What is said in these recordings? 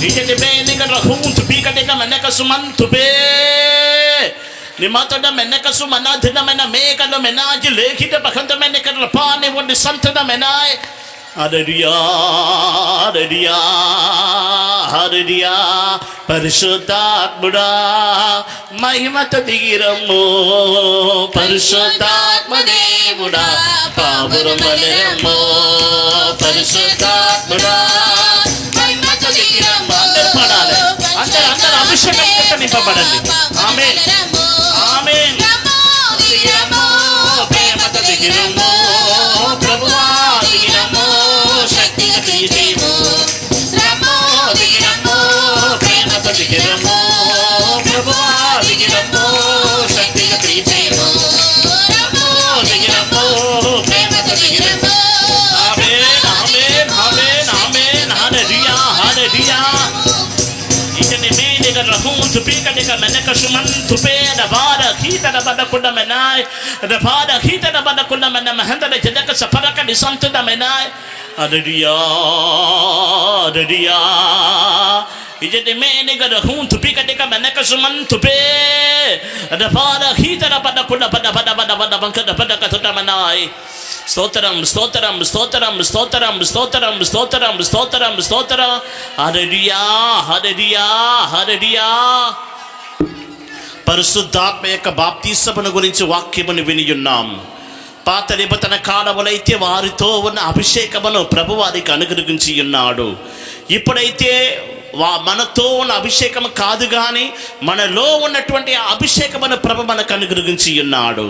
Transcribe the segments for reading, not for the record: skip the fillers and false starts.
Ijete be ni ka rahum tu bi ka de ka mene ka suman tu be. Ni mata da mene ka sumana dhina mena me ka da mena ji lekhi da bakhanda mene ka rapa ne won sant da menai. Hallelujah, hallelujah, hallelujah. పరిశుద్ధాత్ముడా మహిమతో దిగిరమ్ము పరిశుద్ధాత్మ దేవుడా పావురమలెరమ్ము పరిశుద్ధాత్ముడా మహిమతో దిగిరమ్ము అందరూ పాడాలి అందరూ అభిషేకం చేత నింపబడండి ఆమేన్ ఆమేన్ దిగిరమ్ము ప్రేమతో దిగిరమ్ము ప్రభువా దిగిరమ్ము శక్తిగా దిగిరమ్ము రమ్ము దిగిరమ్ము ప్రేమతో దిగిరమ్ము ప్రభువా దిగిరమ్ము శక్తిగా దిగిరమ్ము రమ్ము దిగిరమ్ము ప్రేమతో దిగిరమ్ము ఆమేన్ ఆమేన్ ఆమేన్ ఆమేన్ హల్లెలూయా హల్లెలూయా ఇతని మేనిగ రహం తుపిక నిక మెనక సుమన్ తుపే దబార ఖీత దబద కుండ మెనాయ్ దబార ఖీత దబద కుండ మెన మహందల జదక సఫరక నిసంత ద మెనాయ్ హల్లెలూయా హల్లెలూయా ఇతని మేనిగ రహం తుపిక నిక మెనక సుమన్ తుపే దబార ఖీత దబద కుండ బద బద బద బద బంక దబద కతుట మెనాయ్ స్తోత్రం స్తోత్రం స్తోత్రం స్తోత్రం స్తోత్రం స్తోత్రం స్తోత్రం స్తోత్రం హల్లెలూయా హల్లెలూయా హల్లెలూయా పరిశుద్ధాత్మ యొక్క బాప్తిస్మమును గురించి వాక్యమును వినియున్నాం. పాత నిబంధన కాలములైతే వారితో ఉన్న అభిషేకమును ప్రభు వారికి అనుగ్రహించి ఉన్నాడు. ఇప్పుడైతే మనతో ఉన్న అభిషేకం కాదు కానీ మనలో ఉన్నటువంటి అభిషేకమును ప్రభు మనకు అనుగ్రహించి ఉన్నాడు.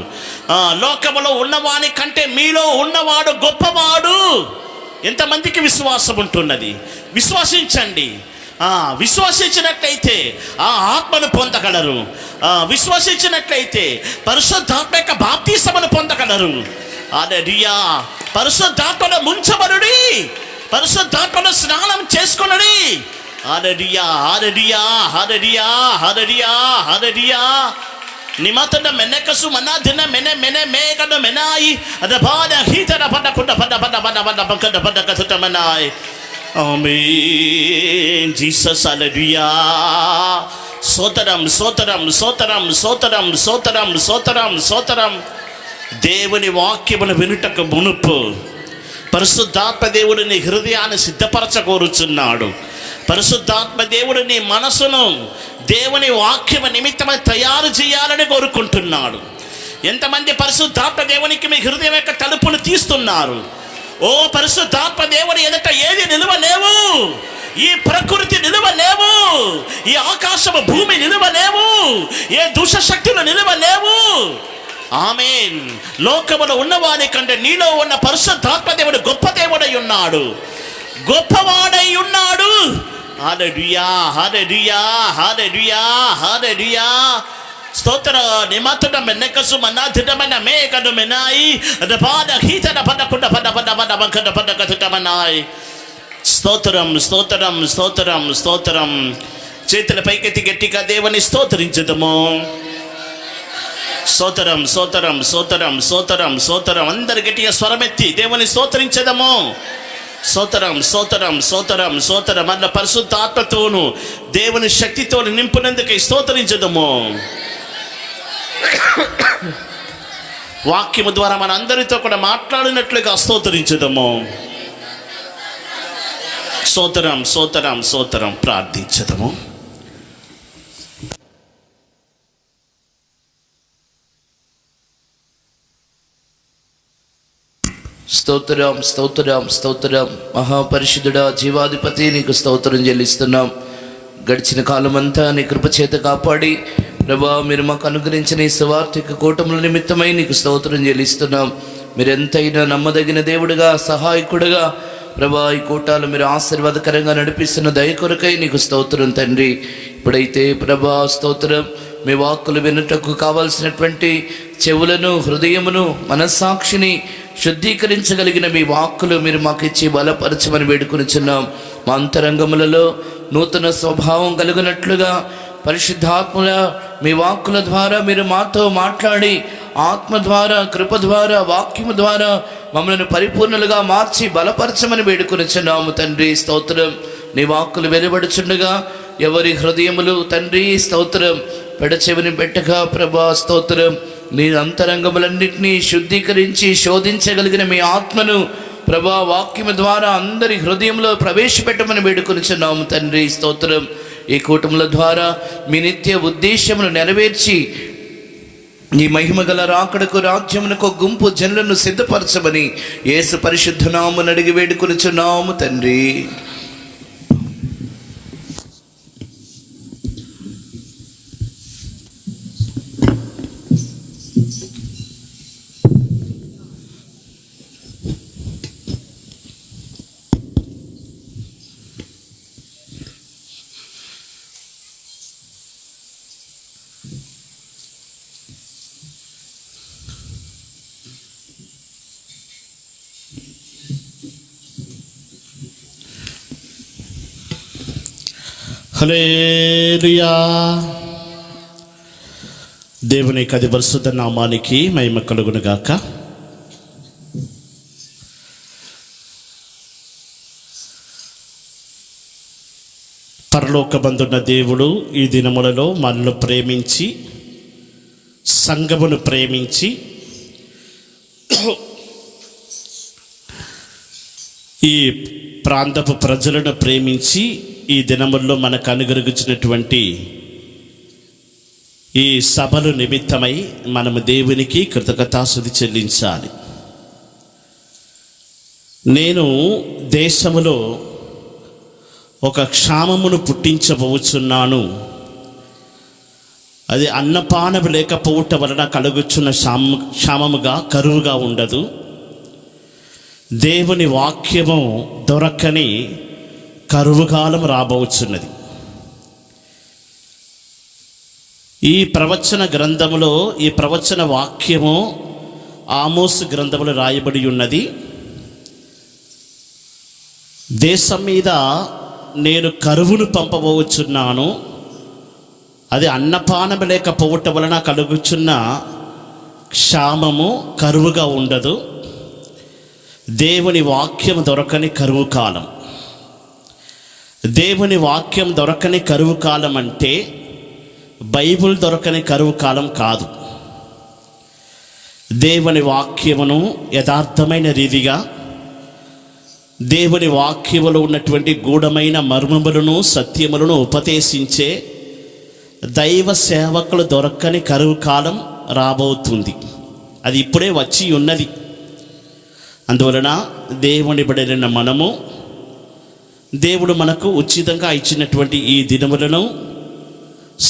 లోకములో ఉన్నవాని కంటే మీలో ఉన్నవాడు గొప్పవాడు. ఎంతమందికి విశ్వాసం ఉంటున్నది? విశ్వసించండి. విశ్వసించినట్లయితే ఆ ఆత్మను పొందగలరు. విశ్వసించినట్లయితే పరిశుద్ధాత్మ యొక్క బాప్తిస్మమును పొందగలరు. హల్లెలూయా. పరిశుద్ధాత్మలో ముంచబడుడి, పరిశుద్ధాత్మలో స్నానం చేసుకొనుడి. హల్లెలూయా హల్లెలూయా హల్లెలూయా హల్లెలూయా హల్లెలూయా నిమతన మెనకసు మనాదిన మెనే మెనే మేకన మెనాయి అదబాద హీతన పడకుండ పడ పడ పడ పడ పడ పడ కతుట మెనాయి. ఆమేన్ జీసస్ హల్లెలూయా. స్తోత్రం స్తోత్రం స్తోత్రం స్తోత్రం స్తోత్రం స్తోత్రం స్తోత్రం. దేవుని వాక్యమును వినుటకు మునుపు పరిశుద్ధాత్మ దేవుడు నీ హృదయాన్ని సిద్ధపరచకోరుచున్నాడు. పరిశుద్ధాత్మ దేవుడు నీ మనసును దేవుని వాక్యము నిమిత్తమై తయారు చేయాలని కోరుకుంటున్నాడు. ఎంతమంది పరిశుద్ధాత్మ దేవునికి మీ హృదయం యొక్క తలుపును తీస్తున్నారు? ఓ పరిశుద్ధాత్మ దేవుని ఎదుట ఏది నిలువలేవు. ఈ ప్రకృతి నిలువలేవు, ఈ ఆకాశము భూమి నిలువలేవు, ఏ దుష్టశక్తులు నిలువలేవు. ఆమేన్. లోకములో ఉన్నవాని కంటే నీలో ఉన్న పరిశుద్ధాత్మ దేవుడు గొప్ప దేవుడై ఉన్నాడు, గొప్పవాడై ఉన్నాడు. హల్లెలూయా హల్లెలూయా హల్లెలూయా హల్లెలూయా. స్తోత్ర నిమతన మెనకసు మనాదిన మేకను మెనాయి దబాద హీతన పడకుండ పడ పడ పడ బంకన పడ కతుట మెనాయి. స్తోత్రం స్తోత్రం స్తోత్రం స్తోత్రం. చేతుల పైకెత్తి గట్టిగా దేవుని స్తోత్రించుదము. స్తోత్రం స్తోత్రం స్తోత్రం స్తోత్రం స్తోత్రం. అందరు గట్టిగా స్వరమెత్తి దేవుని స్తోత్రించదము. స్తోత్రం స్తోత్రం స్తోత్రం స్తోత్రం. అన్న పరిశుద్ధాత్మతోను దేవుని శక్తితో నింపునందుకు స్తోత్రించదము. వాక్యము ద్వారా మన అందరితో కూడా మాట్లాడినట్లుగా స్తోత్రించదము. స్తోత్రం స్తోత్రం స్తోత్రం. ప్రార్థించదము. స్తోత్రం స్తోత్రం స్తోత్రం. మహాపరిశుద్ధుడా జీవాధిపతి నీకు స్తోత్రం చెల్లిస్తున్నాం. గడిచిన కాలమంతా నీ కృపచేత కాపాడి ప్రభా మీరు మాకు అనుగ్రహించిన ఈ సువార్తిక కూటముల నిమిత్తమై నీకు స్తోత్రం చెల్లిస్తున్నాం. మీరు ఎంతైనా నమ్మదగిన దేవుడుగా, సహాయకుడుగా ప్రభా ఈ కూటాలు మీరు ఆశీర్వాదకరంగా నడిపిస్తున్న దయ కొరకై నీకు స్తోత్రం తండ్రి. ఇప్పుడైతే ప్రభా స్తోత్రం, మీ వాక్కులు వినుటకు కావాల్సినటువంటి చెవులను, హృదయమును, మనస్సాక్షిని శుద్ధీకరించగలిగిన మీ వాక్కులు మీరు మాకు ఇచ్చి బలపరచమని వేడుకొనిచున్నాం. మా అంతరంగములలో నూతన స్వభావం కలుగునట్లుగా పరిశుద్ధాత్మల మీ వాక్కుల ద్వారా మీరు మాతో మాట్లాడి ఆత్మ ద్వారా, కృప ద్వారా, వాక్యము ద్వారా మమ్మల్ని పరిపూర్ణలుగా మార్చి బలపరచమని వేడుకొనిచున్నాము తండ్రి. స్తోత్రం. నీ వాక్కులు వెలువడుచుండగా ఎవరి హృదయములు తండ్రి స్తోత్రం పెడచెవిని పెట్టగా ప్రభా స్తోత్రం, నీ అంతరంగములన్నింటినీ శుద్ధీకరించి శోధించగలిగిన మీ ఆత్మను ప్రభా వాక్యము ద్వారా అందరి హృదయంలో ప్రవేశపెట్టమని వేడుకొనిచున్నాము తండ్రి స్తోత్రం. ఈ కూటముల ద్వారా మీ నిత్య ఉద్దేశమును నెరవేర్చి నీ మహిమగల రాకడకు రాజ్యమునకు గుంపు జనులను సిద్ధపరచమని యేసు పరిశుద్ధ నామమున అడిగి వేడుకొనిచున్నాము తండ్రి. హల్లెలూయా. దేవుని యొక్క పరిశుద్ధ నామానికి మహిమ కలుగును గాక. పరలోకమందున్న దేవుడు ఈ దినములలో మనల్ని ప్రేమించి సంఘమును ప్రేమించి ఈ ప్రాంతపు ప్రజలను ప్రేమించి ఈ దినముల్లో మనకు అనుగ్రహించినటువంటి ఈ సభలు నిమిత్తమై మనము దేవునికి కృతజ్ఞతాస్తుతి చెల్లించాలి. నేను దేశములో ఒక క్షామమును పుట్టించబోచున్నాను. అది అన్నపానము లేకపోవటం వలన కలుగుచున్న క్షామముగా కరువుగా ఉండదు. దేవుని వాక్యము దొరకని కరువు కాలం రాబోచున్నది. ఈ ప్రవచన గ్రంథములో ఈ ప్రవచన వాక్యము ఆమోసు గ్రంథములో రాయబడి ఉన్నది. దేశం మీద నేను కరువును పంపబోచున్నాను. అది అన్నపానము లేకపోవటం వలన కలుగుచున్న క్షామము కరువుగా ఉండదు. దేవుని వాక్యం దొరకని కరువు కాలం. దేవుని వాక్యం దొరకని కరువు కాలం అంటే బైబిల్ దొరకని కరువు కాలం కాదు. దేవుని వాక్యమును యథార్థమైన రీతిగా దేవుని వాక్యములో ఉన్నటువంటి గూఢమైన మర్మములను సత్యములను ఉపదేశించే దైవ సేవకులు దొరకని కరువు కాలం రాబోతుంది. అది ఇప్పుడే వచ్చి ఉన్నది. అందువలన దేవుని బిడ్డలైన మనము దేవుడు మనకు ఉచితంగా ఇచ్చినటువంటి ఈ దినములను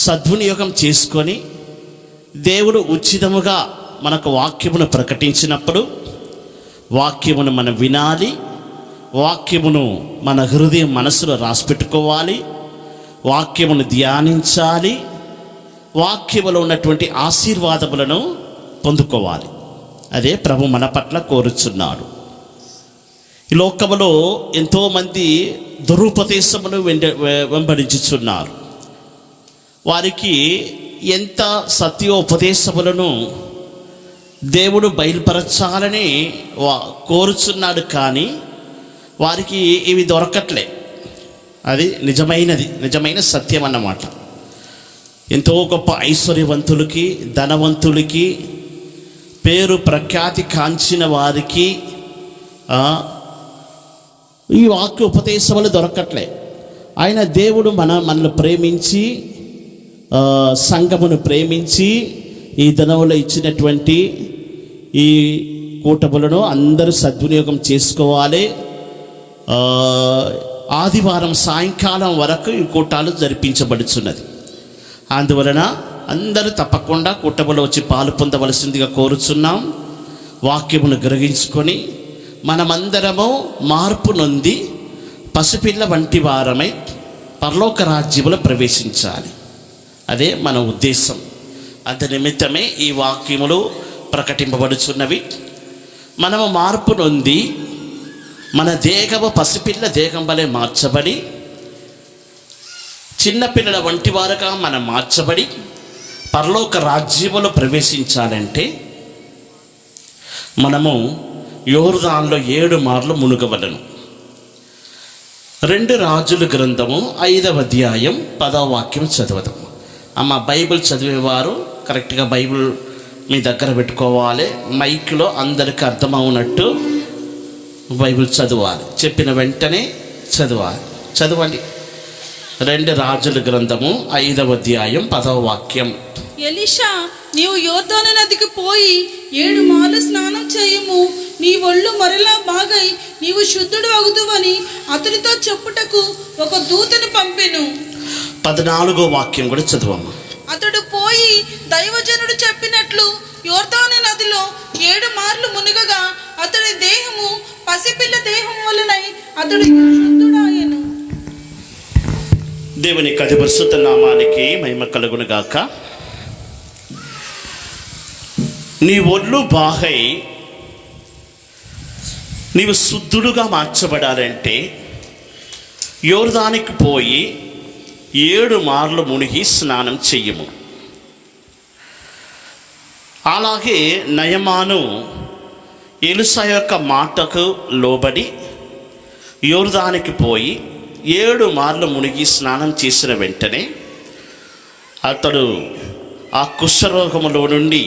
సద్వినియోగం చేసుకొని దేవుడు ఉచితముగా మనకు వాక్యమును ప్రకటించినప్పుడు వాక్యమును మనం వినాలి. వాక్యమును మన హృదయం మనసులో రాసిపెట్టుకోవాలి. వాక్యమును ధ్యానించాలి. వాక్యములో ఉన్నటువంటి ఆశీర్వాదములను పొందుకోవాలి. అదే ప్రభు మన పట్ల కోరుచున్నాడు. ఈ లోకములో ఎంతోమంది దురుపదేశమును వెంబడించుచున్నారు. వారికి ఎంత సత్యోపదేశములను దేవుడు బయలుపరచాలని కోరుచున్నాడు, కానీ వారికి ఇవి దొరకట్లే. అది నిజమైన సత్యం అన్నమాట. ఎంతో గొప్ప ఐశ్వర్యవంతులకి, ధనవంతులకి, పేరు ప్రఖ్యాతి కాంచిన వారికి ఈ వాక్య ఉపదేశములు దొరకట్లే. ఆయన దేవుడు మనల్ని ప్రేమించి సంఘమును ప్రేమించి ఈ దినములో ఇచ్చినటువంటి ఈ కూటములను అందరూ సద్వినియోగం చేసుకోవాలి. ఆదివారం సాయంకాలం వరకు ఈ కూటాలు జరిపించబడుచున్నది. అందువలన అందరూ తప్పకుండా కూటములో వచ్చి పాలు పొందవలసిందిగా కోరుచున్నాం. వాక్యమును గ్రహించుకొని మనమందరము మార్పు నొంది పసిపిల్ల వంటి వారమై పరలోక రాజ్యములో ప్రవేశించాలి. అదే మన ఉద్దేశం. అంత నిమిత్తమే ఈ వాక్యములు ప్రకటింపబడుచున్నవి. మనము మార్పు నొంది మన దేహము పసిపిల్ల దేహం వలె మార్చబడి చిన్నపిల్లల వంటి వారుగా మనం మార్చబడి పరలోక రాజ్యములో ప్రవేశించాలంటే మనము యోర్దానులో 7 మార్లు మునుగవలను. రెండు రాజుల గ్రంథము 5వ అధ్యాయం 10వ వాక్యం చదవదాం. అమ్మ బైబిల్ చదివేవారు కరెక్ట్గా బైబిల్ మీ దగ్గర పెట్టుకోవాలి. మైక్లో అందరికీ అర్థమవునట్టు బైబిల్ చదవాలి. చెప్పిన వెంటనే చదవాలి. చదవండి. రెండు రాజుల గ్రంథము 5వ అధ్యాయం 10వ వాక్యం. ఎలీషా, నీవు యోర్దాను నదికి పోయి 7 మార్లు స్నానం చేయుము, నీ ఒళ్ళు మరలా బాగై నీవు శుద్ధుడు అగుదువని అతనితో చెప్పుటకు ఒక దూతను పంపెను. 14వ వాక్యం కూడా చదవమ్మ. అతడు పోయి దైవజనుడు చెప్పినట్లు యోర్దాను నదిలో 7 మార్లు మునుగగా అతడి దేహము పసిపిల్ల దేహం వలనై అతడు శుద్ధుడాయెను. దేవుని కది పరిశుద్ధ నామానికి మహిమ కలుగును గాక. నీ ఒళ్ళు బాగై నీవు శుద్ధుడుగా మార్చబడాలంటే యోర్దానికి పోయి 7 మార్లు మునిగి స్నానం చెయ్యము. అలాగే నయమాను ఎలీషా యొక్క మాటకు లోబడి యోర్దానికి పోయి 7 మార్లు మునిగి స్నానం చేసిన వెంటనే అతడు ఆ కుష్ఠరోగములో నుండి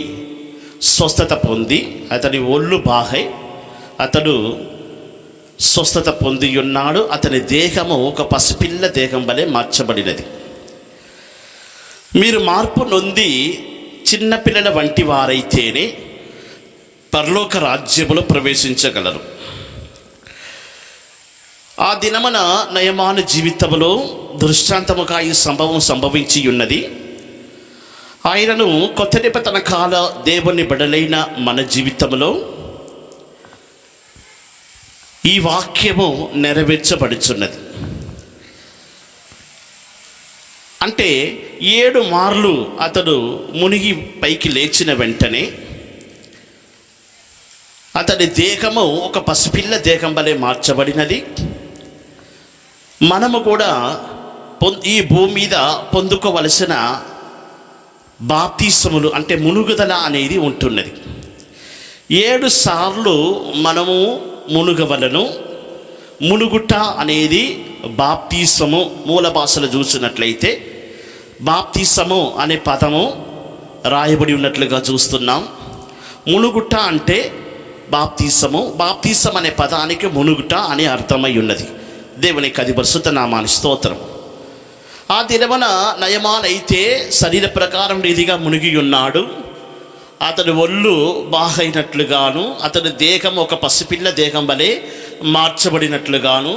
స్వస్థత పొంది అతని ఒళ్ళు బాగై అతడు స్వస్థత పొంది ఉన్నాడు. అతని దేహము ఒక పసిపిల్ల దేహం వలె మార్చబడినది. మీరు మార్పు నొంది చిన్నపిల్లల వంటి వారైతేనే పరలోక రాజ్యములో ప్రవేశించగలరు. ఆ దినమున నయమాను జీవితంలో దృష్టాంతముగా ఈ సంభవం సంభవించి ఉన్నది. ఆయనను కొత్త నిబంధన కాల దేవుని బిడ్డలైన మన జీవితంలో ఈ వాక్యము నెరవేర్చబడుచున్నది. అంటే 7 మార్లు అతడు మునిగి పైకి లేచిన వెంటనే అతడి దేహము ఒక పసిపిల్ల దేహం వలె మార్చబడినది. మనము కూడా ఈ భూమి మీద పొందుకోవలసిన బాప్తిసములు అంటే మునుగుదల అనేది ఉంటున్నది. 7 సార్లు మనము మునుగవలను. మునుగుట అనేది బాప్తిసము మూల భాషలో చూసినట్లయితే బాప్తిసము అనే పదము రాయబడి ఉన్నట్లుగా చూస్తున్నాం. మునుగుట అంటే బాప్తిసము, బాప్తిసం అనే పదానికి మునుగుట అని అర్థమై ఉన్నది. దేవునికి అది పరిశుద్ధ నామాని స్తోత్రం. ఆ దినమున నయమానైతే శరీర ప్రకారం రీతిగా మునిగి ఉన్నాడు. అతని ఒళ్ళు బాగైనట్లుగాను అతని దేహం ఒక పసిపిల్ల దేహం వలె మార్చబడినట్లుగాను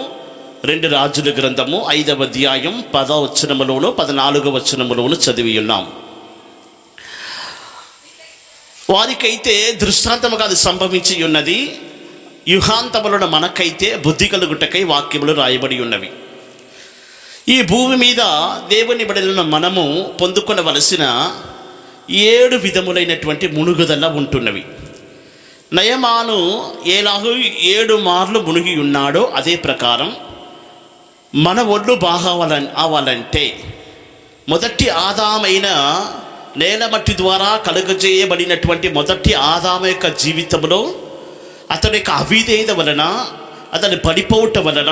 2 రాజుల గ్రంథము 5వ అధ్యాయం 10వ వచనములోను 14వ వచనములోను చదివి ఉన్నాం. వారికైతే దృష్టాంతముగా అది సంభవించి ఉన్నది. యుగాంతములను మనకైతే బుద్ధి కలుగుటకై వాక్యములు రాయబడి ఉన్నవి. ఈ భూమి మీద దేవుని బిడ్డలను మనము పొందుకొనవలసిన 7 విధములైనటువంటి మునుగుదల ఉంటున్నవి. నయమాను ఎలాగో 7 మార్లు మునిగి ఉన్నాడో అదే ప్రకారం మన ఒళ్ళు బాగా అవ్వాలంటే మొదటి ఆదామైన నేలమట్టి ద్వారా కలుగజేయబడినటువంటి మొదటి ఆదాము యొక్క జీవితంలో అతని యొక్క అవిధేయత వలన అతని పడిపోవటం వలన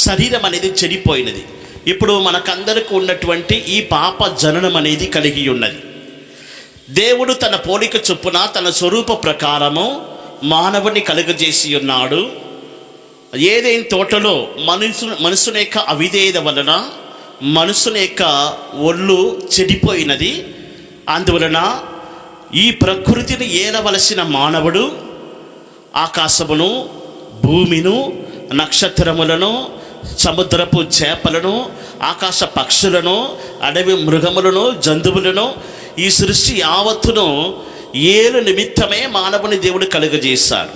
శరీరం అనేది చెడిపోయినది. ఇప్పుడు మనకందరికి ఉన్నటువంటి ఈ పాప జననం అనేది కలిగి ఉన్నది. దేవుడు తన పోలిక చొప్పున తన స్వరూప ప్రకారము మానవుని కలుగజేసి ఉన్నాడు. ఏదైనా తోటలో మనుషుని యొక్క అవిధేయత వలన మనుషుని యొక్క ఒళ్ళు చెడిపోయినది. అందువలన ఈ ప్రకృతిని ఏలవలసిన మానవుడు ఆకాశమును, భూమిను, నక్షత్రములను, సముద్రపు చేపలను, ఆకాశ పక్షులను, అడవి మృగములను, జంతువులను, ఈ సృష్టి యావత్తును ఏలు నిమిత్తమే మానవుని దేవుడు కలుగజేశాడు.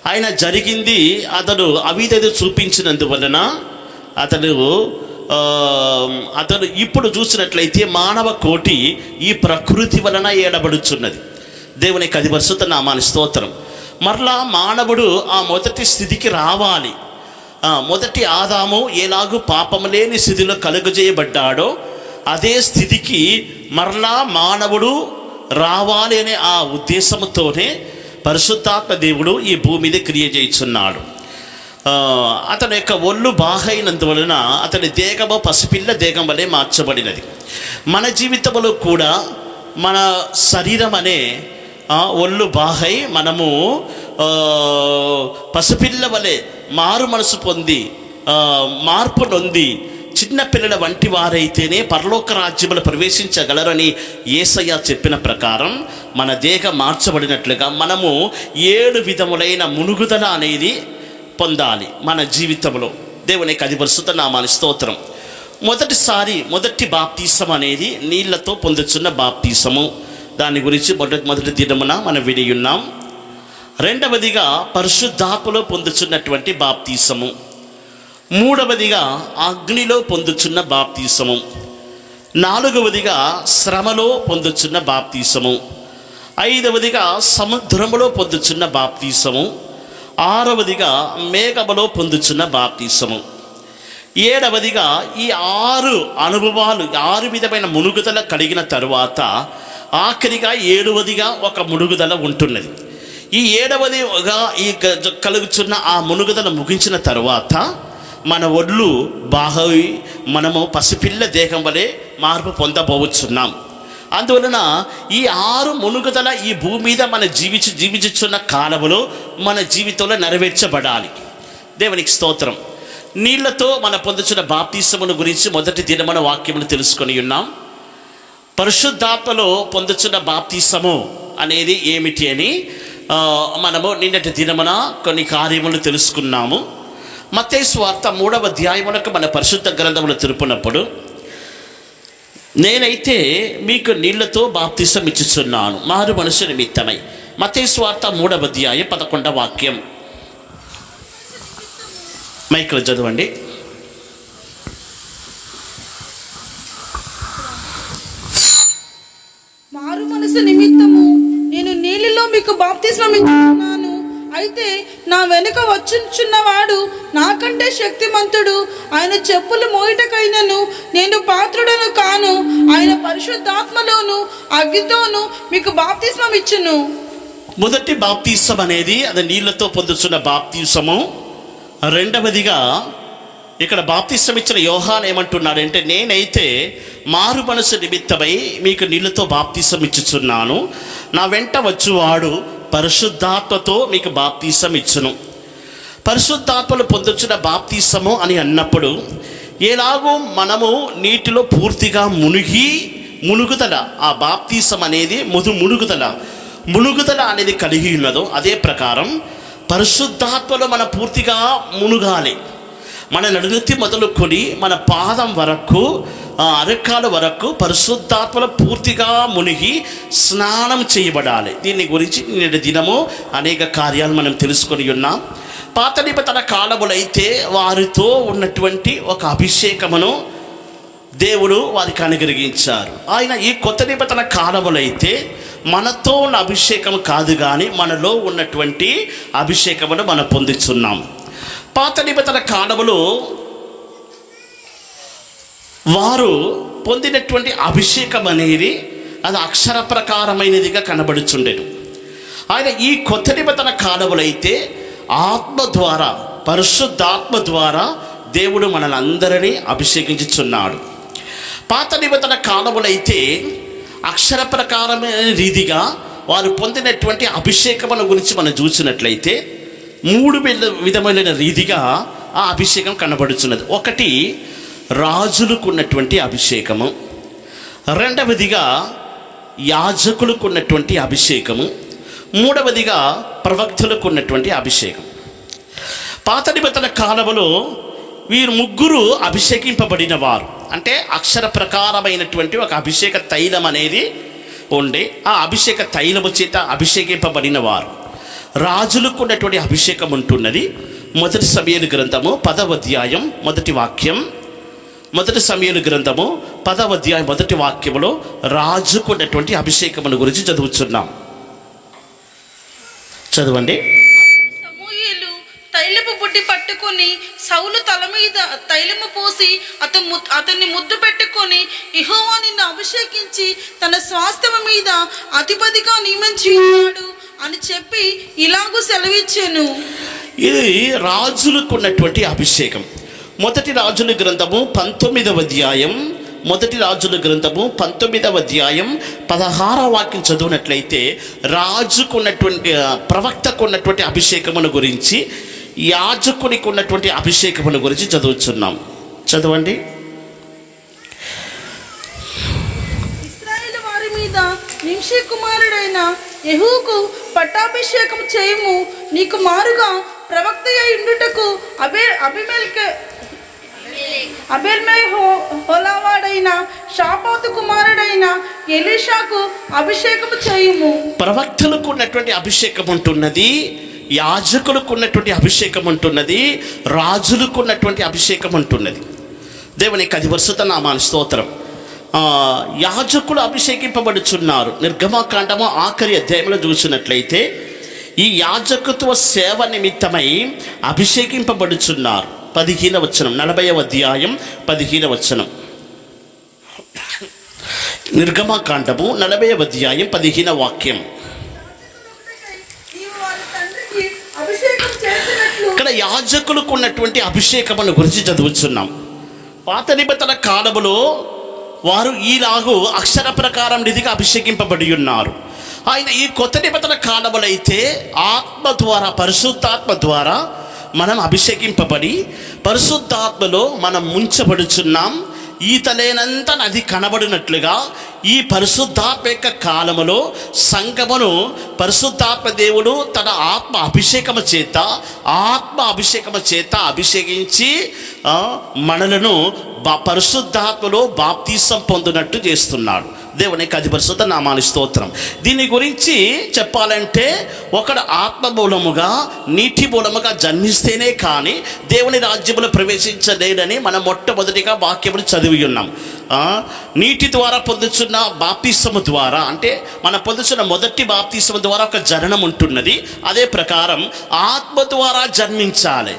ఆయన జరిగింది అతడు అవిధేయత చూపించినందువలన అతడు ఇప్పుడు చూసినట్లయితే మానవ కోటి ఈ ప్రకృతి వలన ఏడబడుచున్నది. దేవునికి అది పరిశుద్ధ నామాని స్తోత్రం. మరలా మానవుడు ఆ మొదటి స్థితికి రావాలి. మొదటి ఆదాము ఎలాగూ పాపము లేని స్థితిలో కలుగజేయబడ్డాడో అదే స్థితికి మరలా మానవుడు రావాలి అనే ఆ ఉద్దేశంతోనే పరిశుద్ధాత్మ దేవుడు ఈ భూమి మీద క్రియ చేస్తున్నాడు. అతని యొక్క ఒళ్ళు బాగైనందువలన అతని దేహము పసిపిల్ల దేహం వలె మార్చబడినది. మన జీవితంలో కూడా మన శరీరం అనే ఒళ్ళు బాగై మనము పసిపిల్ల వలె మారు మనసు పొంది మార్పు నొంది చిన్నపిల్లల వంటి వారైతేనే పరలోక రాజ్యములు ప్రవేశించగలరని యేసయ్య చెప్పిన ప్రకారం మన దేహం మార్చబడినట్లుగా మనము 7 విధములైన మునుగుదల అనేది పొందాలి మన జీవితంలో. దేవునికి అది పరిశుద్ధ నామాని స్తోత్రం. మొదటి బాప్తీసం అనేది నీళ్లతో పొందుచున్న బాప్తీసము. దాని గురించి మొదటి దినమున మనం విని ఉన్నాం. రెండవదిగా పరిశుద్ధాత్మలో పొందుచున్నటువంటి బాప్తీసము. మూడవదిగా అగ్నిలో పొందుచున్న బాప్తీసము. నాలుగవదిగా శ్రమలో పొందుచున్న బాప్తీసము. ఐదవదిగా సముద్రములో పొందుచున్న బాప్తీసము. ఆరవదిగా మేఘములో పొందుచున్న బాప్తీసము. ఏడవదిగా ఈ 6 అనుభవాలు 6 విధమైన మునుగుదల కలిగిన తరువాత ఆఖరిగా 7వదిగా ఒక మునుగుదల ఉంటున్నది. ఈ 7వదిగా ఈ కలుగుచున్న ఆ మునుగుదల ముగించిన తరువాత మన ఒళ్ళు బాగా మనము పసిపిల్ల దేహం వలె మార్పు పొందబోచున్నాం. అందువలన ఈ 6 మునుగుదల ఈ భూమి మీద మన జీవించుచున్న కాలములో మన జీవితంలో నెరవేర్చబడాలి. దేవునికి స్తోత్రం. నీళ్లతో మన పొందుచున్న బాప్తీసమును గురించి మొదటి దినమున వాక్యములు తెలుసుకొని ఉన్నాం. పరిశుద్ధాత్మలో పొందుచున్న బాప్తీసము అనేది ఏమిటి అని మనము నిన్నటి దినమున కొన్ని కార్యములు తెలుసుకున్నాము. మత్తయి సువార్త 3వ అధ్యాయమునకు మన పరిశుద్ధ గ్రంథములు తెలుపునప్పుడు నేనైతే మీకు నీళ్లతో బాప్తీసం ఇచ్చుచున్నాను మారు మనసు నిమిత్తమై. మత్తయి సువార్త 3వ అధ్యాయం 11వ వాక్యం. మైక్లో చదవండి. మారు మనసు నిమిత్తము నేను నీళ్ళలో మీకు బాప్తిస్మం ఇచ్చుచున్నాను. అయితే నా వెనుక వచ్చుచున్నవాడు నాకంటే శక్తిమంతుడు. ఆయన చెప్పులు మోయుటకైనను నేను పాత్రుడను కాను. ఆయన పరిశుద్ధాత్మలోను అగ్నితోను మీకు బాప్తిస్మం ఇచ్చును. మొదటి బాప్తీసం అనేది అది నీళ్లతో పొందుతున్న బాప్తీసము. రెండవదిగా ఇక్కడ బాప్తీసం ఇచ్చిన యోహాన్ ఏమంటున్నాడంటే నేనైతే మారు మనసు నిమిత్తమై మీకు నీళ్లతో బాప్తీసం ఇచ్చుచున్నాను. నా వెంట వచ్చువాడు పరిశుద్ధాత్మతో మీకు బాప్తీసం ఇచ్చును. పరిశుద్ధాత్మలు పొందుచున్న బాప్తీసము అని అన్నప్పుడు ఎలాగో మనము నీటిలో పూర్తిగా మునుగుదల ఆ బాప్తీసం అనేది మునుగుదల అనేది కలిగి ఉన్నదో అదే ప్రకారం పరిశుద్ధాత్మలో మన పూర్తిగా మునుగాలి. మన నడునెత్తి మొదలుకొని మన పాదం వరకు అరకాల వరకు పరిశుద్ధాత్మలో పూర్తిగా మునిగి స్నానం చేయబడాలి. దీని గురించి నేటి దినము అనేక కార్యాలు మనం తెలుసుకొని ఉన్నాం. పాత నిబంధన కాలములైతే వారితో ఉన్నటువంటి ఒక అభిషేకమును దేవుడు వారికి అనుగ్రహించారు. ఆయన ఈ కొత్త నిబంధన కాలములైతే మనతో ఉన్న అభిషేకం కాదు కానీ మనలో ఉన్నటువంటి అభిషేకమును మనం పొందుతున్నాం. పాత నిబంధన కాలములో వారు పొందినటువంటి అభిషేకం అనేది అది అక్షర ప్రకారమైనదిగా కనబడుచుండెను. ఆయన ఈ కొత్త నిబంధన కాలములైతే ఆత్మ ద్వారా పరిశుద్ధాత్మ ద్వారా దేవుడు మనల్ని అందరినీ అభిషేకించుచున్నాడు. పాత నిబంధన కాలములైతే అక్షర ప్రకారమైన రీతిగా వారు పొందినటువంటి అభిషేకముల గురించి మనం చూసినట్లయితే 3 విధమైన రీతిగా ఆ అభిషేకం కనబడుచున్నది. ఒకటి రాజులకు ఉన్నటువంటి అభిషేకము, రెండవదిగా యాజకులకు ఉన్నటువంటి అభిషేకము, మూడవదిగా ప్రవక్తలకు ఉన్నటువంటి అభిషేకం. పాత నిబంధన కాలములో వీరు ముగ్గురు అభిషేకింపబడిన వారు. అంటే అక్షర ప్రకారమైనటువంటి ఒక అభిషేక తైలం అనేది ఉండే ఆ అభిషేక తైలము చేత అభిషేకింపబడిన వారు. రాజులకు ఉన్నటువంటి అభిషేకం ఉంటున్నది. మొదటి సమూయేలు గ్రంథము 10వ అధ్యాయం మొదటి వాక్యం. మొదటి సమూయేలు గ్రంథము 10వ అధ్యాయం మొదటి వాక్యములో రాజుకు ఉన్నటువంటి అభిషేకమును గురించి చదువుతున్నాం. చదవండి. సమూయేలు తైలపు బుడ్డి పట్టుకొని సౌలు తల మీద తైలము పోసి అతన్ని ముద్దు పెట్టుకొని యెహోవా నిన్ను అభిషేకించి తన స్వాస్థ్యము మీద అధిపతిగా నియమించి ఉన్నాడు అని చెప్పి ఇలాగూ సెలవిచ్చాను. ఇది రాజులకు ఉన్నటువంటి అభిషేకం. మొదటి రాజుల గ్రంథము 19వ అధ్యాయం, మొదటి రాజుల గ్రంథము 19వ అధ్యాయం 16వ వాక్యం చదివినట్లయితే రాజుకు ఉన్నటువంటి ప్రవక్తకు ఉన్నటువంటి అభిషేకమును గురించి, యాజకునికి ఉన్నటువంటి అభిషేకమును గురించి చదువుతున్నాం. చదవండి. ఇశ్రాయేలు వారి మీద నింషి కుమారుడైన యెహూకు పట్టాభిషేకం చేయము. నీకు మారుగా ప్రవక్త అయ్యుండుటకు హోలావాడైన షాపాతు కుమారుడైన ఎలీషాకు అభిషేకము చేయుము. ప్రవక్తలకు ఉన్నటువంటి అభిషేకం ఉంటున్నది, యాజకులకు ఉన్నటువంటి అభిషేకం ఉంటున్నది, రాజులకు ఉన్నటువంటి అభిషేకం ఉంటున్నది. దేవునికి అది పరిశుద్ధ నామానికి స్తోత్రం. యాజకులు అభిషేకింపబడుచున్నారు. నిర్గమకాండము ఆఖరి అధ్యాయంలో చూసినట్లయితే ఈ యాజకత్వ సేవ నిమిత్తమై అభిషేకింపబడుచున్నారు. 15వ వచనం, 40వ అధ్యాయం 15వ వచనం. నిర్గమకాండము 40వ అధ్యాయం 15వ వాక్యం. ఇక్కడ యాజకులకు ఉన్నటువంటి అభిషేకమును గురించి చదువుతున్నాం. పాత నిబంధన కాలములో వారు ఈలాగు అక్షర ప్రకారం నిధిగా అభిషేకింపబడి ఉన్నారు. ఆయన ఈ కొత్త నిబంధన కాలములో అయితే ఆత్మ ద్వారా, పరిశుద్ధాత్మ ద్వారా మనం అభిషేకింపబడి పరిశుద్ధాత్మలో మనం ముంచబడుచున్నాం. ఈతలేనంత నది కనబడినట్లుగా ఈ పరిశుద్ధాత్మ యొక్క కాలములో సంగమును పరిశుద్ధాత్మ దేవుడు తన ఆత్మ అభిషేకము చేత అభిషేకించి మనలను పరిశుద్ధాత్మలో బాప్తీసం పొందినట్టు చేస్తున్నాడు. దేవునికి అది పరిశుద్ధ నామానికి స్తోత్రం. దీని గురించి చెప్పాలంటే ఒకడు ఆత్మ మూలముగా, నీటి మూలముగా జన్మిస్తేనే కానీ దేవుని రాజ్యములో ప్రవేశించలేడని మనం మొట్టమొదటిగా వాక్యములు చదివి ఉన్నాం. నీటి ద్వారా పొందుచున్న బాప్తీసము ద్వారా, అంటే మనం పొందుతున్న మొదటి బాప్తీసము ద్వారా ఒక జననం ఉంటున్నది. అదే ప్రకారం ఆత్మ ద్వారా జన్మించాలి.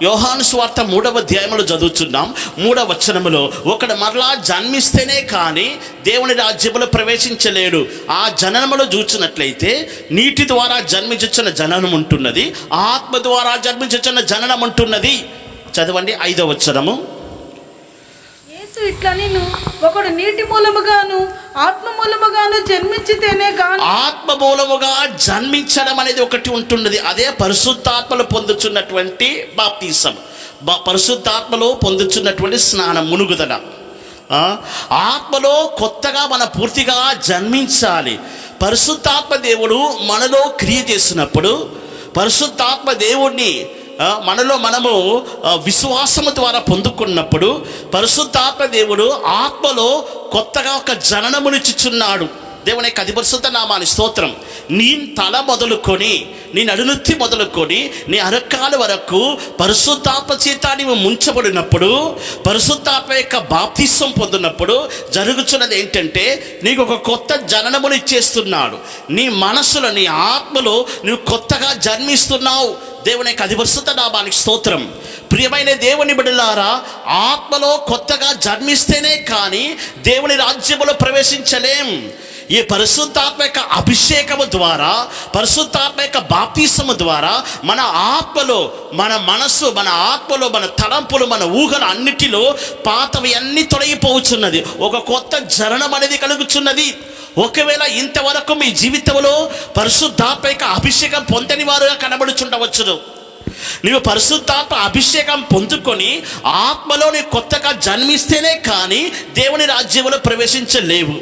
యోహాను సువార్త 3వ అధ్యాయంలో చదువుతున్నాం. 3వ వచనములో ఒకడు మరలా జన్మిస్తేనే కానీ దేవుని రాజ్యములో ప్రవేశించలేడు. ఆ జననములో చూసినట్లయితే నీటి ద్వారా జన్మించిన జననం ఉంటున్నది, ఆత్మ ద్వారా జన్మించిన జననం ఉంటున్నది. చదవండి 5వ వచనము. ఇట్లా నేను ఒకడు నీటి మూలముగాను ఆత్మ మూలముగాను జన్మించితేనే కానీ, ఆత్మ మూలముగా జన్మించడం అనేది ఒకటి ఉంటున్నది. అదే పరిశుద్ధాత్మలో పొందుచున్నటువంటి బాప్తీసం, పరిశుద్ధాత్మలో పొందుచున్నటువంటి స్నానం, మునుగుదల. ఆత్మలో కొత్తగా మనం పూర్తిగా జన్మించాలి. పరిశుద్ధాత్మ దేవుడు మనలో క్రియ చేసినప్పుడు, పరిశుద్ధాత్మ దేవుడిని మనలో మనము విశ్వాసము ద్వారా పొందుకున్నప్పుడు పరిశుద్ధాత్మ దేవుడు ఆత్మలో కొత్తగా ఒక జననమునిచ్చుచున్నాడు. దేవునికి అది పరిశుద్ధ నామానికి స్తోత్రం. నీ తల మొదలుకొని, నీ నడునెత్తి మొదలుకొని, నీ అరకాల వరకు పరిశుద్ధాత్మ చేత నీవు ముంచబడినప్పుడు, పరిశుద్ధాత్మ యొక్క బాప్తిసం పొందినప్పుడు జరుగుతున్నది ఏంటంటే నీకు ఒక కొత్త జననమును ఇచ్చేస్తున్నాడు. నీ మనసులో, నీ ఆత్మలో నువ్వు కొత్తగా జన్మిస్తున్నావు. దేవునికి అది పరిశుద్ధ నామానికి స్తోత్రం. ప్రియమైన దేవుని బిడ్డలారా, ఆత్మలో కొత్తగా జన్మిస్తేనే కానీ దేవుని రాజ్యములో ప్రవేశించలేం. ఈ పరిశుద్ధాత్మ యొక్క అభిషేకము ద్వారా, పరిశుద్ధాత్మ యొక్క బాప్తిసము ద్వారా మన ఆత్మలో, మన మనస్సు, మన ఆత్మలో, మన తలంపులు, మన ఊహలు అన్నిటిలో పాతవి అన్నీ తొలగిపోవచ్చున్నది. ఒక కొత్త జననం అనేది కలుగుచున్నది. ఒకవేళ ఇంతవరకు మీ జీవితంలో పరిశుద్ధాత్మ యొక్క అభిషేకం పొందని వారుగా కనబడుచుండవచ్చును. నీవు పరిశుద్ధాత్మ అభిషేకం పొందుకొని ఆత్మలో నీ కొత్తగా జన్మిస్తేనే కానీ దేవుని రాజ్యంలో ప్రవేశించలేవు.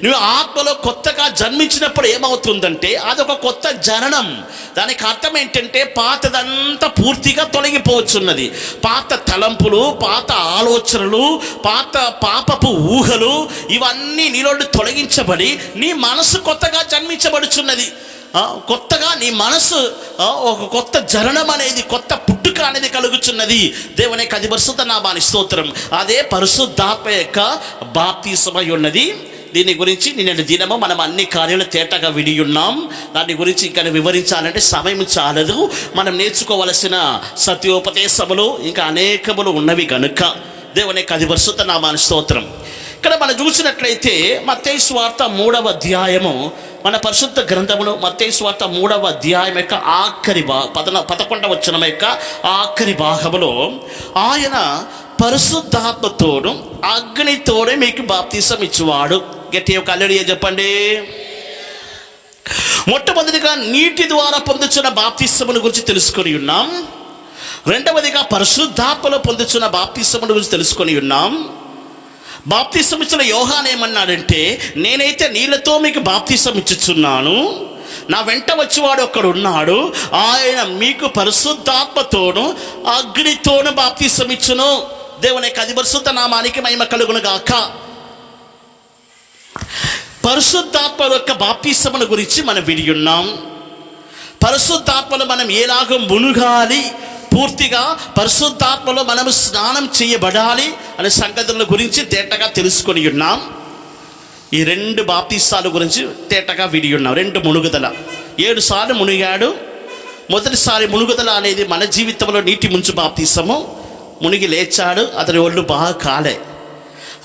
నువ్వు ఆత్మలో కొత్తగా జన్మించినప్పుడు ఏమవుతుందంటే అదొక కొత్త జననం. దానికి అర్థం ఏంటంటే పాతదంతా పూర్తిగా తొలగిపోవచ్చున్నది. పాత తలంపులు, పాత ఆలోచనలు, పాత పాపపు ఊహలు ఇవన్నీ నీలో తొలగించబడి నీ మనసు కొత్తగా జన్మించబడుచున్నది. కొత్తగా నీ మనసు ఒక కొత్త జననం అనేది, కొత్త పుట్టుక అనేది కలుగుచున్నది. దేవునికి అది పరిశుద్ధ నామానికి స్తోత్రం. అదే పరిశుద్ధాత్మ యొక్క బాప్తిసమై ఉన్నది. దీని గురించి నిన్నటి దినము మనం అన్ని కార్యాలు తేటగా విని ఉన్నాం. దాని గురించి ఇంకా వివరించాలంటే సమయం చాలదు. మనం నేర్చుకోవలసిన సత్యోపదేశములు ఇంకా అనేకములు ఉన్నవి కనుక దేవునికి అది పరిశుద్ధ నామానికి స్తోత్రం. ఇక్కడ మనం చూసినట్లయితే మత్తయి సువార్త 3వ అధ్యాయము, మన పరిశుద్ధ గ్రంథమును మత్తయి సువార్త 3వ అధ్యాయం యొక్క ఆఖరి 11వ వచనం యొక్క ఆఖరి భాగములో ఆయన పరిశుద్ధాత్మతోను అగ్నితోనే మీకు బాప్తిసం ఇచ్చువాడు. గట్టి ఒక అల్లడియే చెప్పండి. మొట్టమొదటిగా నీటి ద్వారా పొందుచున్న బాప్తిసమును గురించి తెలుసుకొని ఉన్నాం. రెండవదిగా పరిశుద్ధాత్మలో పొందుచున్న బాప్తిసమును గురించి తెలుసుకొని ఉన్నాం. బాప్తిసం ఇచ్చిన యోహాన్ ఏమన్నాడంటే, నేనైతే నీళ్ళతో మీకు బాప్తిసం ఇచ్చుచున్నాను, నా వెంట వచ్చేవాడు ఒకడు ఉన్నాడు, ఆయన మీకు పరిశుద్ధాత్మతోను అగ్నితోను బాప్తిసం ఇచ్చును. దేవుని యొక్క అతి పరిశుద్ధ నామానికి మహిమ కలుగును గాక. పరిశుద్ధాత్మ యొక్క బాప్తిసమును గురించి మనం విని ఉన్నాం. పరిశుద్ధాత్మలో మనం ఎలాగో మునుగాలి, పూర్తిగా పరిశుద్ధాత్మలో మనము స్నానం చేయబడాలి అనే సంగతుల గురించి తేటగా తెలుసుకొని ఉన్నాం. ఈ 2 బాప్తిసాల గురించి తేటగా విని ఉన్నాం. 2 మునుగుదల. 7 సార్లు మునిగాడు. మొదటిసారి మునుగుదల అనేది మన జీవితంలో నీటి ముంచు బాప్తిసము. మునిగి లేచాడు, అతని ఒళ్ళు బాగా కాలే.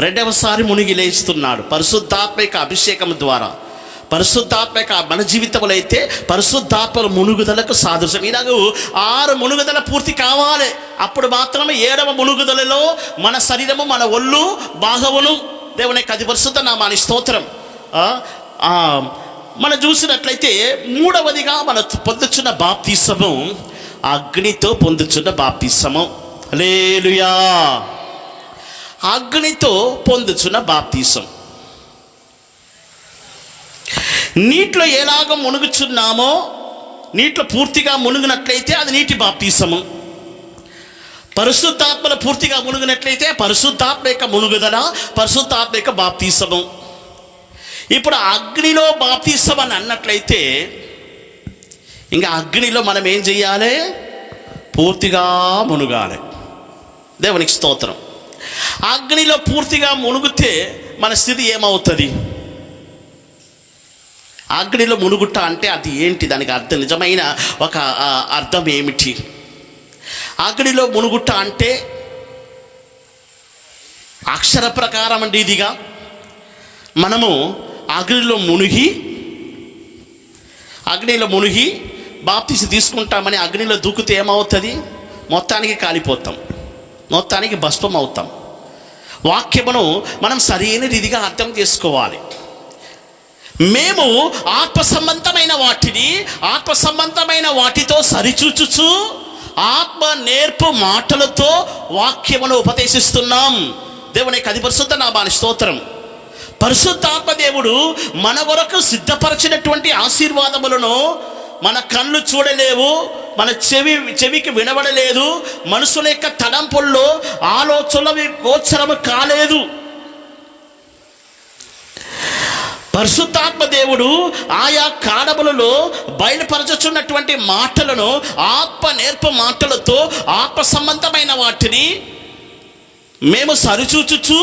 రెండవసారి మునిగి లేస్తున్నాడు పరిశుద్ధాత్మిక అభిషేకం ద్వారా. పరిశుద్ధాత్మక మన జీవితంలో అయితే పరిశుద్ధాత్మల మునుగుదలకు సాదృశ్యం. ఇలాగ 6 మునుగుదల పూర్తి కావాలి. అప్పుడు మాత్రమే 7వ మునుగుదలలో మన శరీరము, మన ఒళ్ళు బాగవును. దేవుని యొక్క అతి పరిశుద్ధ నామానికి స్తోత్రం. మనం చూసినట్లయితే 3వదిగా మన పొందుచున్న బాప్తిసము అగ్నితో పొందుచున్న బాప్తిసము. హల్లెలూయా. అగ్నితో పొందుచున్న బాప్తిసం. నీటిలో ఎలాగ మునుగుచున్నామో, నీటిలో పూర్తిగా మునుగునట్లయితే అది నీటి బాప్తిసము. పరిశుద్ధాత్మలో పూర్తిగా మునుగునట్లయితే పరిశుద్ధాత్మ యొక్క మునుగుదల, పరిశుద్ధాత్మ యొక్క బాప్తిసము. ఇప్పుడు అగ్నిలో బాప్తిసం అని అన్నట్లయితే ఇంకా అగ్నిలో మనం ఏం చేయాలి? పూర్తిగా మునుగాలి. దేవునికి స్తోత్రం. అగ్నిలో పూర్తిగా మునుగుతే మన స్థితి ఏమవుతుంది? అగ్నిలో మునుగుట అంటే అది ఏంటి? దానికి అర్థం, నిజమైన ఒక అర్థం ఏమిటి? అగ్నిలో మునుగుట అంటే అక్షర ప్రకారం అండి ఇదిగా మనము అగ్నిలో మునిగి బాప్తిసం తీసుకుంటామని అగ్నిలో దూకితే ఏమవుతుంది? మొత్తానికి కాలిపోతాం, మొత్తానికి భస్మం అవుతాం. వాక్యమును మనం సరైన రీతిగా అర్థం చేసుకోవాలి. మేము ఆత్మ సంబంధమైన వాటితో సరిచూచుచు ఆత్మ నేర్పు మాటలతో వాక్యమును ఉపదేశిస్తున్నాం. దేవుని యొక్క అతి పరిశుద్ధ నామానికి స్తోత్రం. పరిశుద్ధాత్మ దేవుడు మన కొరకు సిద్ధపరచినటువంటి ఆశీర్వాదములను మన కళ్ళు చూడలేవు, మన చెవికి వినబడలేదు, మనసుల యొక్క తలంపుల్లో ఆలోచనలు గోచరము కాలేదు. పరిశుద్ధాత్మ దేవుడు ఆయా కాలములలో బయలుపరచుచున్నటువంటి మాటలను ఆత్మ నేర్పు మాటలతో, ఆత్మ సంబంధమైన వాటిని మేము సరిచూచుచు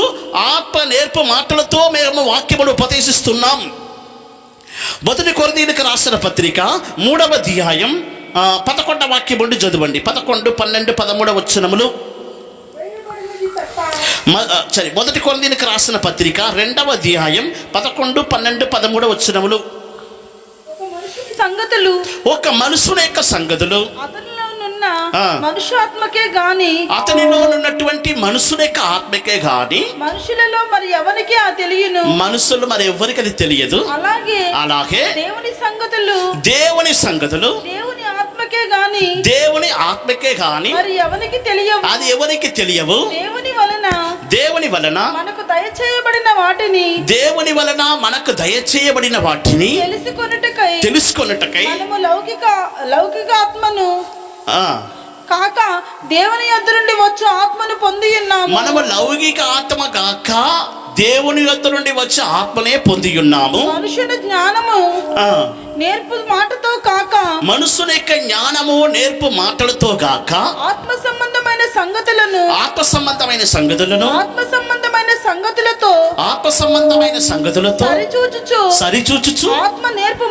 ఆత్మ నేర్పు మాటలతో మేము వాక్యమును ఉపదేశిస్తున్నాం. 1 కొరింథీయులకు రాసిన పత్రిక 3వ అధ్యాయం 11వ వాక్యం నుండి చదవండి. 11, 12, 13 వచనములు. 1 కొరింథీయులకు రాసిన పత్రిక 2వ అధ్యాయం 11, 12, 13 వచనములు. ఒక మనుషుని యొక్క సంగతులు మనుష్యాత్మకే గాని, అతనిలో ఉన్నటువంటి మనుషుని యొక్క ఆత్మకే గాని మనుషులలో మరి ఎవరికి తెలియను. మనుషులు మరి ఎవరికి అది తెలియదు. అలాగే దేవుని సంగతులు దేవుని ఆత్మకే గాని మరి ఎవరికి తెలియవు. అది ఎవరికి తెలియవు. దేవుని వలన మనకు దయచేయబడిన వాటిని తెలుసుకొనుటకై మనము లౌకిక ఆత్మను కాక దేవుని యొద్ద నుండి వచ్చే ఆత్మను పొంది ఉన్నాము. మనము లౌకిక ఆత్మ కాక దేవుని యొద్ద నుండి వచ్చే ఆత్మనే పొంది ఉన్నాము. మనుషుని జ్ఞానము నేర్పు మాటతో కాక, మనుషుని యొక్క జ్ఞానము నేర్పు మాటలతో కాక ఆత్మ సంబంధమైన సంగతులను సరిచూచుచు ఆత్మ నేర్పు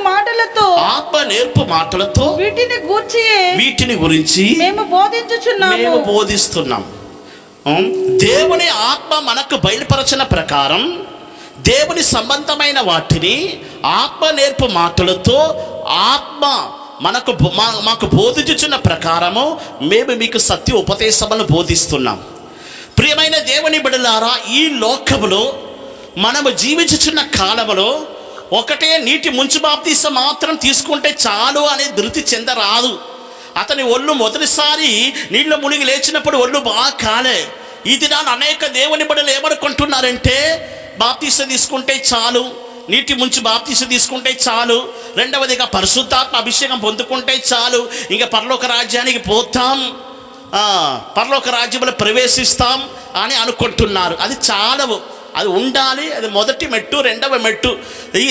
మాటలతో వీటిని గురించి మేము బోధిస్తున్నాం. దేవుని ఆత్మ మనకు బయలుపరచిన ప్రకారం దేవుని సంబంధమైన వాటిని ఆత్మ నేర్పు మాటలతో ఆత్మ మాకు బోధించుచున్న ప్రకారము మేము మీకు సత్య ఉపదేశములను బోధిస్తున్నాం. ప్రియమైన దేవుని బిడ్డలారా, ఈ లోకములో మనము జీవించుచున్న కాలములో ఒకటే నీటి ముంచు బాప్తీసం మాత్రం తీసుకుంటే చాలు అనే ధృతి చెందరాదు. అతని ఒళ్ళు మొదటిసారి నీళ్ళ మునిగి లేచినప్పుడు ఒళ్ళు బాగా కాలే. ఈ దినాన్ని అనేక దేవుని బిడ్డలు ఏమనుకుంటున్నారంటే బాప్తీసం తీసుకుంటే చాలు, నీటి ముంచి బాప్తీసం తీసుకుంటే చాలు, రెండవదిగా పరిశుద్ధాత్మ అభిషేకం పొందుకుంటే చాలు, ఇంకా పరలోక రాజ్యానికి పోతాం, పరలోక రాజ్యంలో ప్రవేశిస్తాం అని అనుకుంటున్నారు. అది చాలవు, అది ఉండాలి. అది మొదటి మెట్టు, రెండవ మెట్టు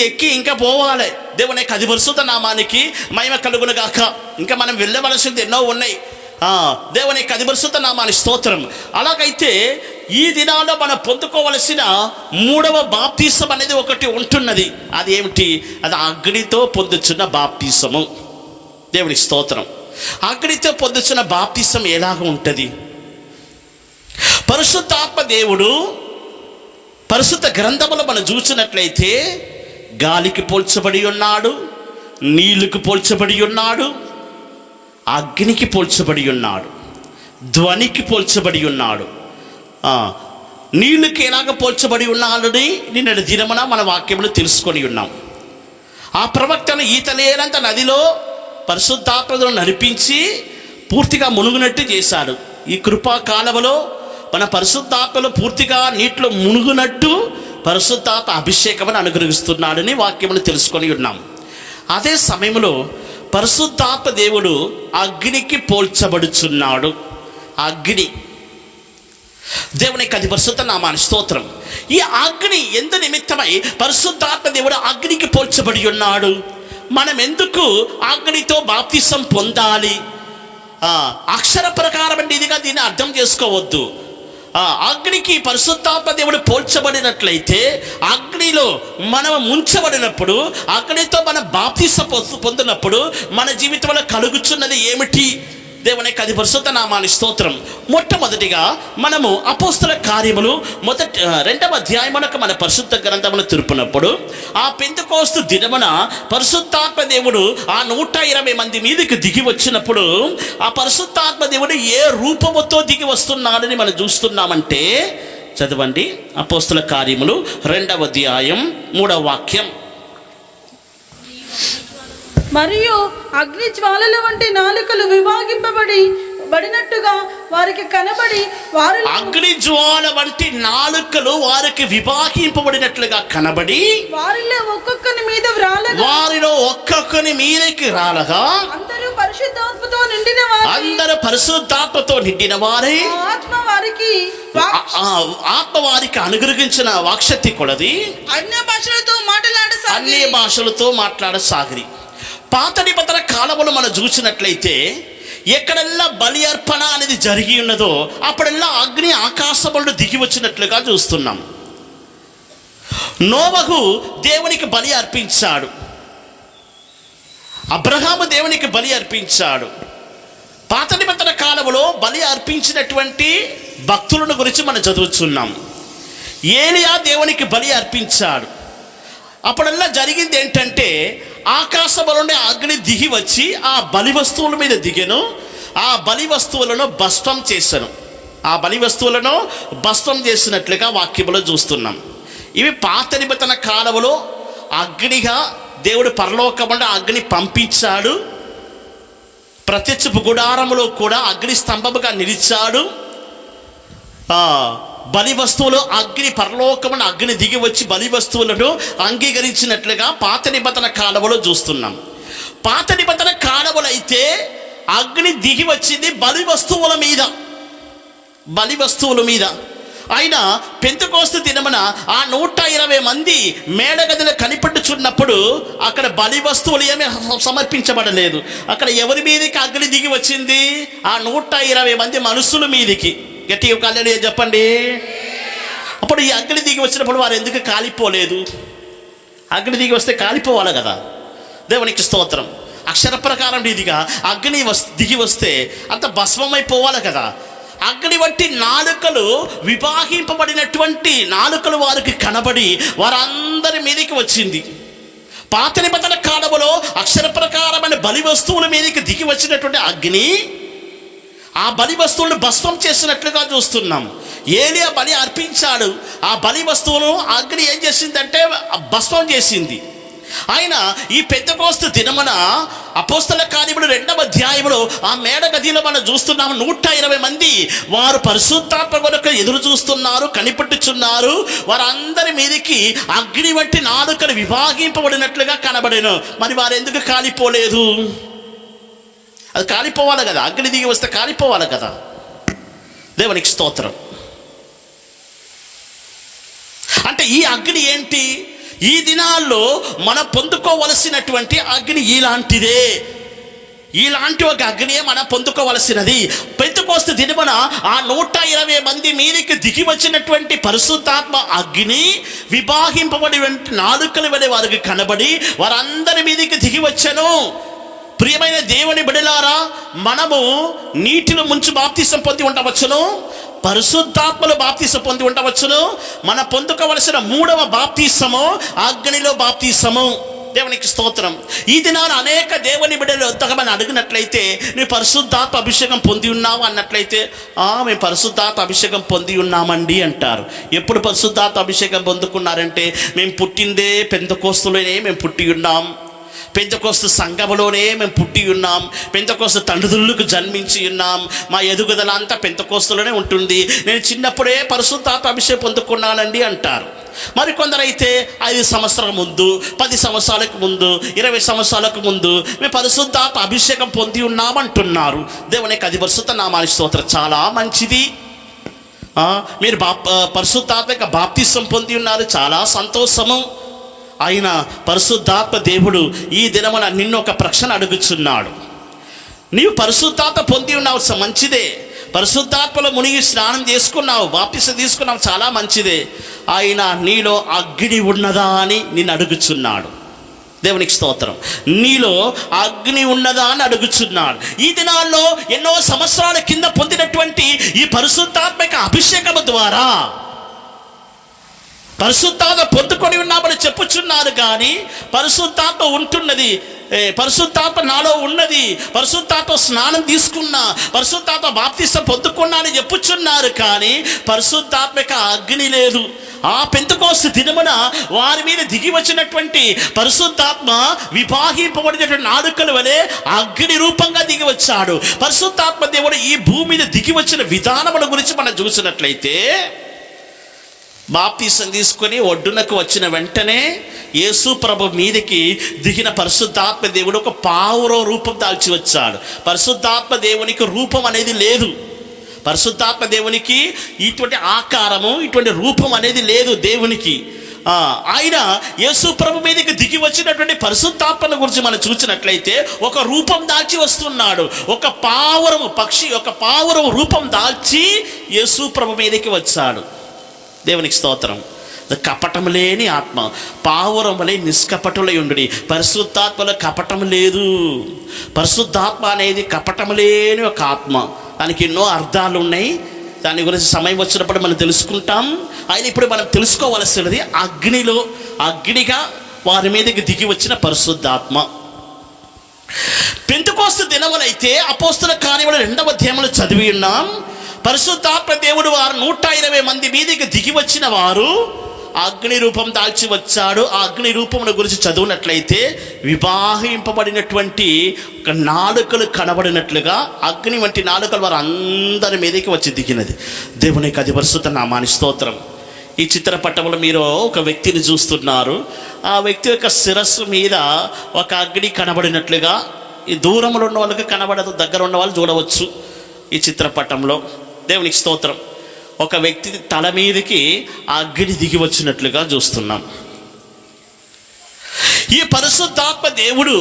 ఎక్కి ఇంకా పోవాలి. దేవుని యొక్క అతి పరిశుద్ధ నామానికి మహిమ కలుగును గాక. ఇంకా మనం వెళ్ళవలసింది ఎన్నో ఉన్నాయి. దేవుని యొక్క అతి పరిశుద్ధ నామానికి స్తోత్రం. అలాగైతే ఈ దినాల్లో మనం పొందుకోవలసిన మూడవ బాప్తీసం అనేది ఒకటి ఉంటున్నది. అది ఏమిటి? అది అగ్నితో పొందుచున్న బాప్తీసము. దేవుని స్తోత్రం. అగ్నితో పొందుచున్న బాప్తీసం ఎలాగ ఉంటుంది? పరిశుద్ధాత్మ దేవుడు పరిశుద్ధ గ్రంథములో మనం చూసినట్లయితే గాలికి పోల్చబడి ఉన్నాడు, నీళ్ళకు పోల్చబడి ఉన్నాడు, అగ్నికి పోల్చబడి ఉన్నాడు, ధ్వనికి పోల్చబడి ఉన్నాడు. నీళ్ళకి ఎలాగ పోల్చబడి ఉన్నాడని నిన్నటి దినమున మన వాక్యములు తెలుసుకొని ఉన్నాం. ఆ ప్రవక్తను ఈతలేనంత నదిలో పరిశుద్ధాత్మను నడిపించి పూర్తిగా మునుగునట్టు చేశాడు. ఈ కృపా కాలములో మన పరిశుద్ధాత్మలో పూర్తిగా నీటిలో మునుగునట్టు పరిశుద్ధాత్మ అభిషేకమని అనుగ్రహిస్తున్నాడని వాక్యమును తెలుసుకొని ఉన్నాం. అదే సమయంలో పరిశుద్ధాత్మ దేవుడు అగ్నికి పోల్చబడుచున్నాడు. అగ్ని దేవునికి అతి పరిశుద్ధ నామాని స్తోత్రం. ఈ అగ్ని ఎందు నిమిత్తమై పరిశుద్ధాత్మ దేవుడు అగ్నికి పోల్చబడి ఉన్నాడు. మనం ఎందుకు అగ్నితో బాప్తిసం పొందాలి? అక్షర ప్రకారం అంటే ఇదిగా దీన్ని అర్థం చేసుకోవద్దు. అగ్నికి పరిశుద్ధాత్మ దేవుడు పోల్చబడినట్లయితే అగ్నిలో మనం ముంచబడినప్పుడు, అగ్నితో మనం బాప్తిసం పొందినప్పుడు మన జీవితంలో కలుగుచున్నది ఏమిటి? దేవునికి అతి పరిశుద్ధ నామాని స్తోత్రం. మొట్టమొదటిగా మనము అపోస్తల కార్యములు 2వ అధ్యాయమునకు మన పరిశుద్ధ గ్రంథమును తిరుపునప్పుడు ఆ పెంతెకోస్తు దినమున పరిశుద్ధాత్మ దేవుడు ఆ 120 మంది మీదకి దిగి వచ్చినప్పుడు ఆ పరిశుద్ధాత్మ దేవుడు ఏ రూపముతో దిగి వస్తున్నాడని మనం చూస్తున్నామంటే, చదవండి అపోస్తల కార్యములు 2వ అధ్యాయం 3వ వాక్యం. మరియు అగ్ని జ్వాలల వంటి నాలుకలు విభాగింపబడినట్టుగా వారికి కనబడి వారు అగ్ని జ్వాల వంటి నాలుకలు వారికి విభాగింపబడినట్లుగా కనబడి వారిలో ఒక్కొక్కని మీదకి రాలగా అందరూ పరిశుద్ధాత్మతో నిండిన వారే ఆత్మ వారికి అనుగ్రహించిన వాక్శక్తి కొలది అన్య భాషలతో మాట్లాడసాగిరి. పాత నిబంధన కాలములో మనం చూసినట్లయితే ఎక్కడెల్లా బలి అర్పణ అనేది జరిగి ఉన్నదో అప్పుడెల్లా అగ్ని ఆకాశములను దిగి వచ్చినట్లుగా చూస్తున్నాం. నోవహు దేవునికి బలి అర్పించాడు, అబ్రహాము దేవునికి బలి అర్పించాడు. పాత నిబంధన కాలములో బలి అర్పించినటువంటి భక్తులను గురించి మనం చదువుతున్నాం. ఏలియా దేవునికి బలి అర్పించాడు. అప్పుడల్లా జరిగింది ఏంటంటే ఆకాశము నుండి అగ్ని దిగి వచ్చి ఆ బలి వస్తువుల మీద దిగెను, ఆ బలి వస్తువులను భస్మం చేశాను. ఆ బలి వస్తువులను భస్మం చేసినట్లుగా వాక్యములో చూస్తున్నాం. ఇవి పాత నిబంధన కాలములో అగ్నిగా దేవుడు పరలోకముండా అగ్ని పంపించాడు. ప్రత్యక్షపు గుడారములో కూడా అగ్ని స్తంభముగా నిలిచాడు. బలి వస్తువులు అగ్ని పరలోకమున అగ్ని దిగి వచ్చి బలి వస్తువులను అంగీకరించినట్లుగా పాత నిబంధన కాలములో చూస్తున్నాం. పాత నిబంధన కాలములో అయితే అగ్ని దిగి వచ్చింది బలి వస్తువుల మీద. అయినా పెంతెకోస్తు దినమున ఆ 120 మంది మేడగదిలో కనిపెట్టుచున్నప్పుడు అక్కడ బలి వస్తువులు ఏమీ సమర్పించబడలేదు. అక్కడ ఎవరి మీదకి అగ్ని దిగి వచ్చింది? ఆ 120 మంది మనుషుల మీదికి. గట్టిగా కాలేడు చెప్పండి. అప్పుడు ఈ అగ్ని దిగి వచ్చినప్పుడు వారు ఎందుకు కాలిపోలేదు? అగ్ని దిగి వస్తే కాలిపోవాలి కదా. దేవునికి స్తోత్రం. అక్షర ప్రకారం ఇదిగా అగ్ని దిగి వస్తే అంత భస్మమైపోవాలి కదా. అగ్ని వంటి నాలుకలు విభాగింపబడినటువంటి నాలుకలు వారికి కనబడి వారందరి మీదకి వచ్చింది. పాత నిబంధన కాలములో అక్షర ప్రకారమైన బలి వస్తువుల మీదకి దిగి వచ్చినటువంటి అగ్ని ఆ బలి వస్తువులను భస్మం చేసినట్లుగా చూస్తున్నాం. ఏలియా బలి అర్పించాడు. ఆ బలి వస్తువును అగ్ని ఏం చేసిందంటే భస్మం చేసింది. ఆయన ఈ పెంతెకోస్తు దినమున అపోస్తల కార్యములు 2వ అధ్యాయములో ఆ మేడ గదిలో మనం చూస్తున్నాము. 120 మంది వారు పరిశుద్ధాత్మ కొరకు ఎదురు చూస్తున్నారు, కనిపెట్టుచున్నారు. వారందరి మీదకి అగ్ని వంటి నాలుకలు విభాగింపబడినట్లుగా కనబడేను. మరి వారు ఎందుకు కాలిపోలేదు? అది కాలిపోవాలి కదా, అగ్ని దిగి వస్తే కాలిపోవాలి కదా. దేవునికి స్తోత్రం. అంటే ఈ అగ్ని ఏంటి? ఈ దినాల్లో మనం పొందుకోవలసినటువంటి అగ్ని ఇలాంటిదే. ఇలాంటి ఒక అగ్నియే మనం పొందుకోవలసినది. పెంతెకోస్తు దినమున ఆ 120 మంది మీదకి దిగి వచ్చినటువంటి పరిశుద్ధాత్మ అగ్ని విభాగింపబడి నాలుకలు వలె వారికి కనబడి వారందరి మీదకి దిగి వచ్చెను. ప్రియమైన దేవుని బిడ్డలారా, మనము నీటిలో ముంచి బాప్తిసం పొంది ఉండవచ్చును, పరిశుద్ధాత్మలో బాప్తిసం పొంది ఉండవచ్చును. మన పొందుకోవలసిన 3వ బాప్తిసము అగ్నిలో బాప్తిసము. దేవునికి స్తోత్రం. ఈ దినాన అనేక దేవుని బిడ్డలు ఎంతగానో అడిగినట్లయితే నీ పరిశుద్ధాత్మ అభిషేకం పొంది ఉన్నావు అన్నట్లయితే మేము పరిశుద్ధాత్మ అభిషేకం పొంది ఉన్నామండి అంటారు. ఎప్పుడు పరిశుద్ధాత్మ అభిషేకం పొందుకున్నారంటే మేము పుట్టిందే పెంతెకోస్తులోనే మేము పుట్టి ఉన్నాం, పెంతెకోస్తు సంఘములోనే మేము పుట్టి ఉన్నాం, పెంతెకోస్తు తండ్రులకు జన్మించి ఉన్నాం, మా ఎదుగుదల అంతా పెంతెకోస్తులోనే ఉంటుంది, నేను చిన్నప్పుడే పరిశుద్ధాత్మ అభిషేకం పొందుకున్నానండి అంటారు. మరి కొందరైతే 5 సంవత్సరాల ముందు, 10 సంవత్సరాలకు ముందు, 20 సంవత్సరాలకు ముందు మేము పరిశుద్ధాత్మ అభిషేకం పొంది ఉన్నామంటున్నారు. దేవునికి అది పరిశుద్ధ నామానికి స్తోత్రం. చాలా మంచిది. మీరు పరిశుద్ధాత్మ బాప్తిసం పొంది ఉన్నారు, చాలా సంతోషము. ఆయన పరిశుద్ధాత్మ దేవుడు ఈ దినమున నిన్ను ఒక ప్రశ్న అడుగుచున్నాడు. నీవు పరిశుద్ధాత్మ పొంది ఉన్నావు, మంచిదే. పరిశుద్ధాత్మలో మునిగి స్నానం చేసుకున్నావు, బాప్తిసం తీసుకున్నావు, చాలా మంచిదే. ఆయన నీలో అగ్ని ఉన్నదా అని నిన్ను అడుగుచున్నాడు. దేవునికి స్తోత్రం. నీలో అగ్ని ఉన్నదా అని అడుగుచున్నాడు. ఈ దినాల్లో ఎన్నో సంవత్సరాల కింద పొందినటువంటి ఈ పరిశుద్ధాత్మక అభిషేకము ద్వారా పరిశుద్ధాత్మ పొందుకొని ఉన్నామని చెప్పుచున్నారు. కానీ పరిశుద్ధాత్మ ఉంటున్నది, పరిశుద్ధాత్మ నాలో ఉన్నది, పరిశుద్ధాత్మ స్నానం తీసుకున్నా, పరిశుద్ధాత్మ బాప్తిసం పొందుకున్నా అని చెప్పుచున్నారు. కానీ పరిశుద్ధాత్మక అగ్ని లేదు. ఆ పెంతెకోస్తు దినమున వారి మీద దిగి వచ్చినటువంటి పరిశుద్ధాత్మ విభాగింపబడినటువంటి నాలుకల వలె అగ్ని రూపంగా దిగి వచ్చాడు. పరిశుద్ధాత్మ దేవుడు ఈ భూమి మీద దిగి వచ్చిన విధానముల గురించి మనం చూసినట్లయితే, బాప్తిసం తీసుకొని ఒడ్డునకు వచ్చిన వెంటనే యేసు ప్రభు మీదకి దిగిన పరిశుద్ధాత్మ దేవుడు ఒక పావురం రూపం దాల్చి వచ్చాడు. పరిశుద్ధాత్మ దేవునికి రూపం అనేది లేదు. పరిశుద్ధాత్మ దేవునికి ఇటువంటి ఆకారము, ఇటువంటి రూపం అనేది లేదు దేవునికి. ఆయన యేసు ప్రభు మీదకి దిగి వచ్చినటువంటి పరిశుద్ధాత్మను గురించి మనం చూసినట్లయితే ఒక రూపం దాల్చి వస్తున్నాడు. ఒక పావురం పక్షి, ఒక పావురం రూపం దాల్చి యేసు ప్రభు మీదకి వచ్చాడు. దేవునికి స్తోత్రం. కపటం లేని ఆత్మ, పావురం వలె నిష్కపటులై ఉండుడి. పరిశుద్ధాత్మలో కపటం లేదు. పరిశుద్ధాత్మ అనేది కపటం లేని ఒక ఆత్మ. దానికి ఎన్నో అర్థాలు ఉన్నాయి. దాని గురించి సమయం వచ్చినప్పుడు మనం తెలుసుకుంటాం. ఆయన ఇప్పుడు మనం తెలుసుకోవలసినది అగ్నిగా వారి మీదకి దిగి వచ్చిన పరిశుద్ధాత్మ. పెంతెకోస్తు దినములైతే అపోస్తల కార్యములు 2వ అధ్యాయములో చదివి ఉన్నాం. పరిశుద్ధాత్మ దేవుడు వారు 120 మంది మీదకి దిగి వచ్చిన వారు అగ్ని రూపం దాల్చి వచ్చాడు. ఆ అగ్ని రూపముల గురించి చదువునట్లయితే విభాగింపబడినటువంటి ఒక నాలుకలు కనబడినట్లుగా అగ్ని వంటి నాలుకలు వారు అందరి మీదకి వచ్చి దిగినది. దేవునికి అది పరిశుద్ధ నామానికి స్తోత్రం. ఈ చిత్రపటంలో మీరు ఒక వ్యక్తిని చూస్తున్నారు. ఆ వ్యక్తి యొక్క శిరస్సు మీద ఒక అగ్ని కనబడినట్లుగా, ఈ దూరంలో ఉన్న వాళ్ళకి కనబడదు, దగ్గర ఉన్న వాళ్ళు చూడవచ్చు ఈ చిత్రపటంలో. దేవునికి స్తోత్రం. ఒక వ్యక్తి తల మీదకి అగ్ని దిగి వచ్చినట్లుగా చూస్తున్నాం. ఈ పరిశుద్ధాత్మ దేవుడు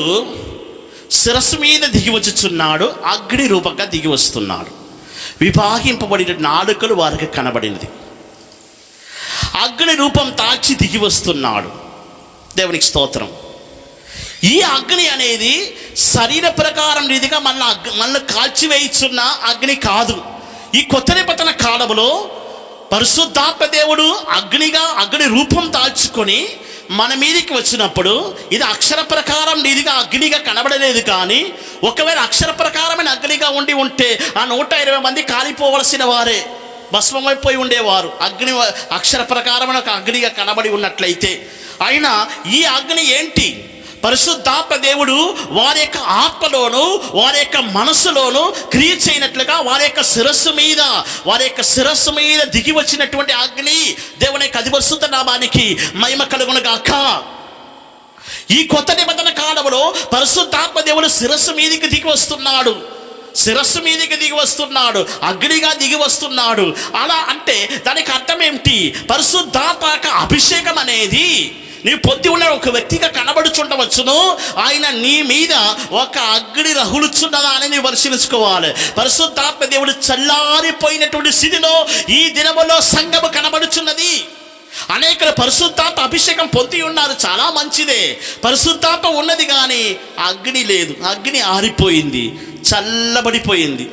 శిరస్సు మీద దిగి వచ్చుచున్నాడు, అగ్ని రూపంగా దిగి వస్తున్నాడు. విభాగింపబడిన నాలుకలు వారికి కనబడినది. అగ్ని రూపం తాల్చి దిగి వస్తున్నాడు. దేవునికి స్తోత్రం. ఈ అగ్ని అనేది శరీర ప్రకారం రీతిగా మన కాల్చివేయిచున్న అగ్ని కాదు. ఈ కొత్త నిబంధన కాలంలో పరిశుద్ధాత్మ దేవుడు అగ్ని రూపం దాల్చుకొని మన మీదికి వచ్చినప్పుడు ఇది అక్షర ప్రకారం నీదిగా అగ్నిగా కనబడలేదు. కానీ ఒకవేళ అక్షర ప్రకారమైన అగ్నిగా ఉంటే ఆ 120 మంది కాలిపోవలసిన వారే, భస్మమైపోయి ఉండేవారు. అక్షర ప్రకారమైన ఒక అగ్నిగా కనబడి ఉన్నట్లయితే, అయినా ఈ అగ్ని ఏంటి? పరిశుద్ధాత్మ దేవుడు వారి యొక్క ఆత్మలోను వారి యొక్క మనసులోను క్రియ చేయనట్లుగా వారి యొక్క శిరస్సు మీద దిగి వచ్చినటువంటి అగ్ని. దేవుని యొక్క అధిపరిశుద్ధ నామానికి మహిమ కలుగును గాక. ఈ కొత్త నిబంధన కాలంలో పరిశుద్ధాత్మ దేవుడు శిరస్సు మీదకి దిగి వస్తున్నాడు, అగ్నిగా దిగి వస్తున్నాడు. అలా అంటే దానికి అర్థం ఏమిటి? పరిశుద్ధాత్మ అభిషేకం అనేది నీ పొంది ఉన్న ఒక వ్యక్తిగా కనబడుచుండవచ్చును. ఆయన నీ మీద ఒక అగ్ని రగులుచున్నదా అని నీవు పరిశీలించుకోవాలి. పరిశుద్ధాత్మ దేవుడు చల్లారిపోయినటువంటి స్థితిలో ఈ దినములో సంఘము కనబడుచున్నది. అనేక పరిశుద్ధాత్మ అభిషేకం పొంది ఉన్నారు, చాలా మంచిదే. పరిశుద్ధాత్మ ఉన్నది కానీ అగ్ని లేదు, అగ్ని ఆరిపోయింది, చల్లబడిపోయింది.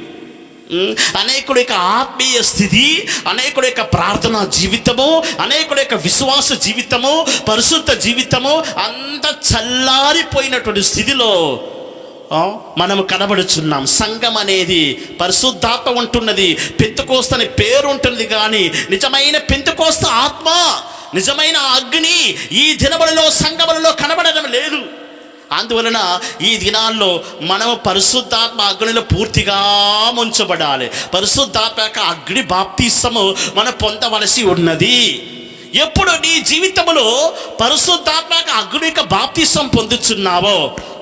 అనేకుడి యొక్క ఆత్మీయ స్థితి, అనేకుడి యొక్క ప్రార్థనా జీవితము, అనేకుడి యొక్క విశ్వాస జీవితము, పరిశుద్ధ జీవితము అంతా చల్లారిపోయినటువంటి స్థితిలో మనము కనబడుచున్నాం. సంఘం అనేది పరిశుద్ధాత్మ ఉంటున్నది, పెంతెకోస్తు అనే పేరు ఉంటుంది. కానీ నిజమైన పెంతెకోస్తు ఆత్మ, నిజమైన అగ్ని ఈ దినములలో సంఘములలో కనబడడం లేదు. అందువలన ఈ దినాల్లో మనము పరిశుద్ధాత్మ అగ్నిలో పూర్తిగా ముంచబడాలి. పరిశుద్ధాత్మ యొక్క అగ్ని బాప్తిసము మనం పొందవలసి ఉన్నది. ఎప్పుడు నీ జీవితంలో పరిశుద్ధాత్మ అగ్ని యొక్క బాప్తిసం పొందుచున్నావో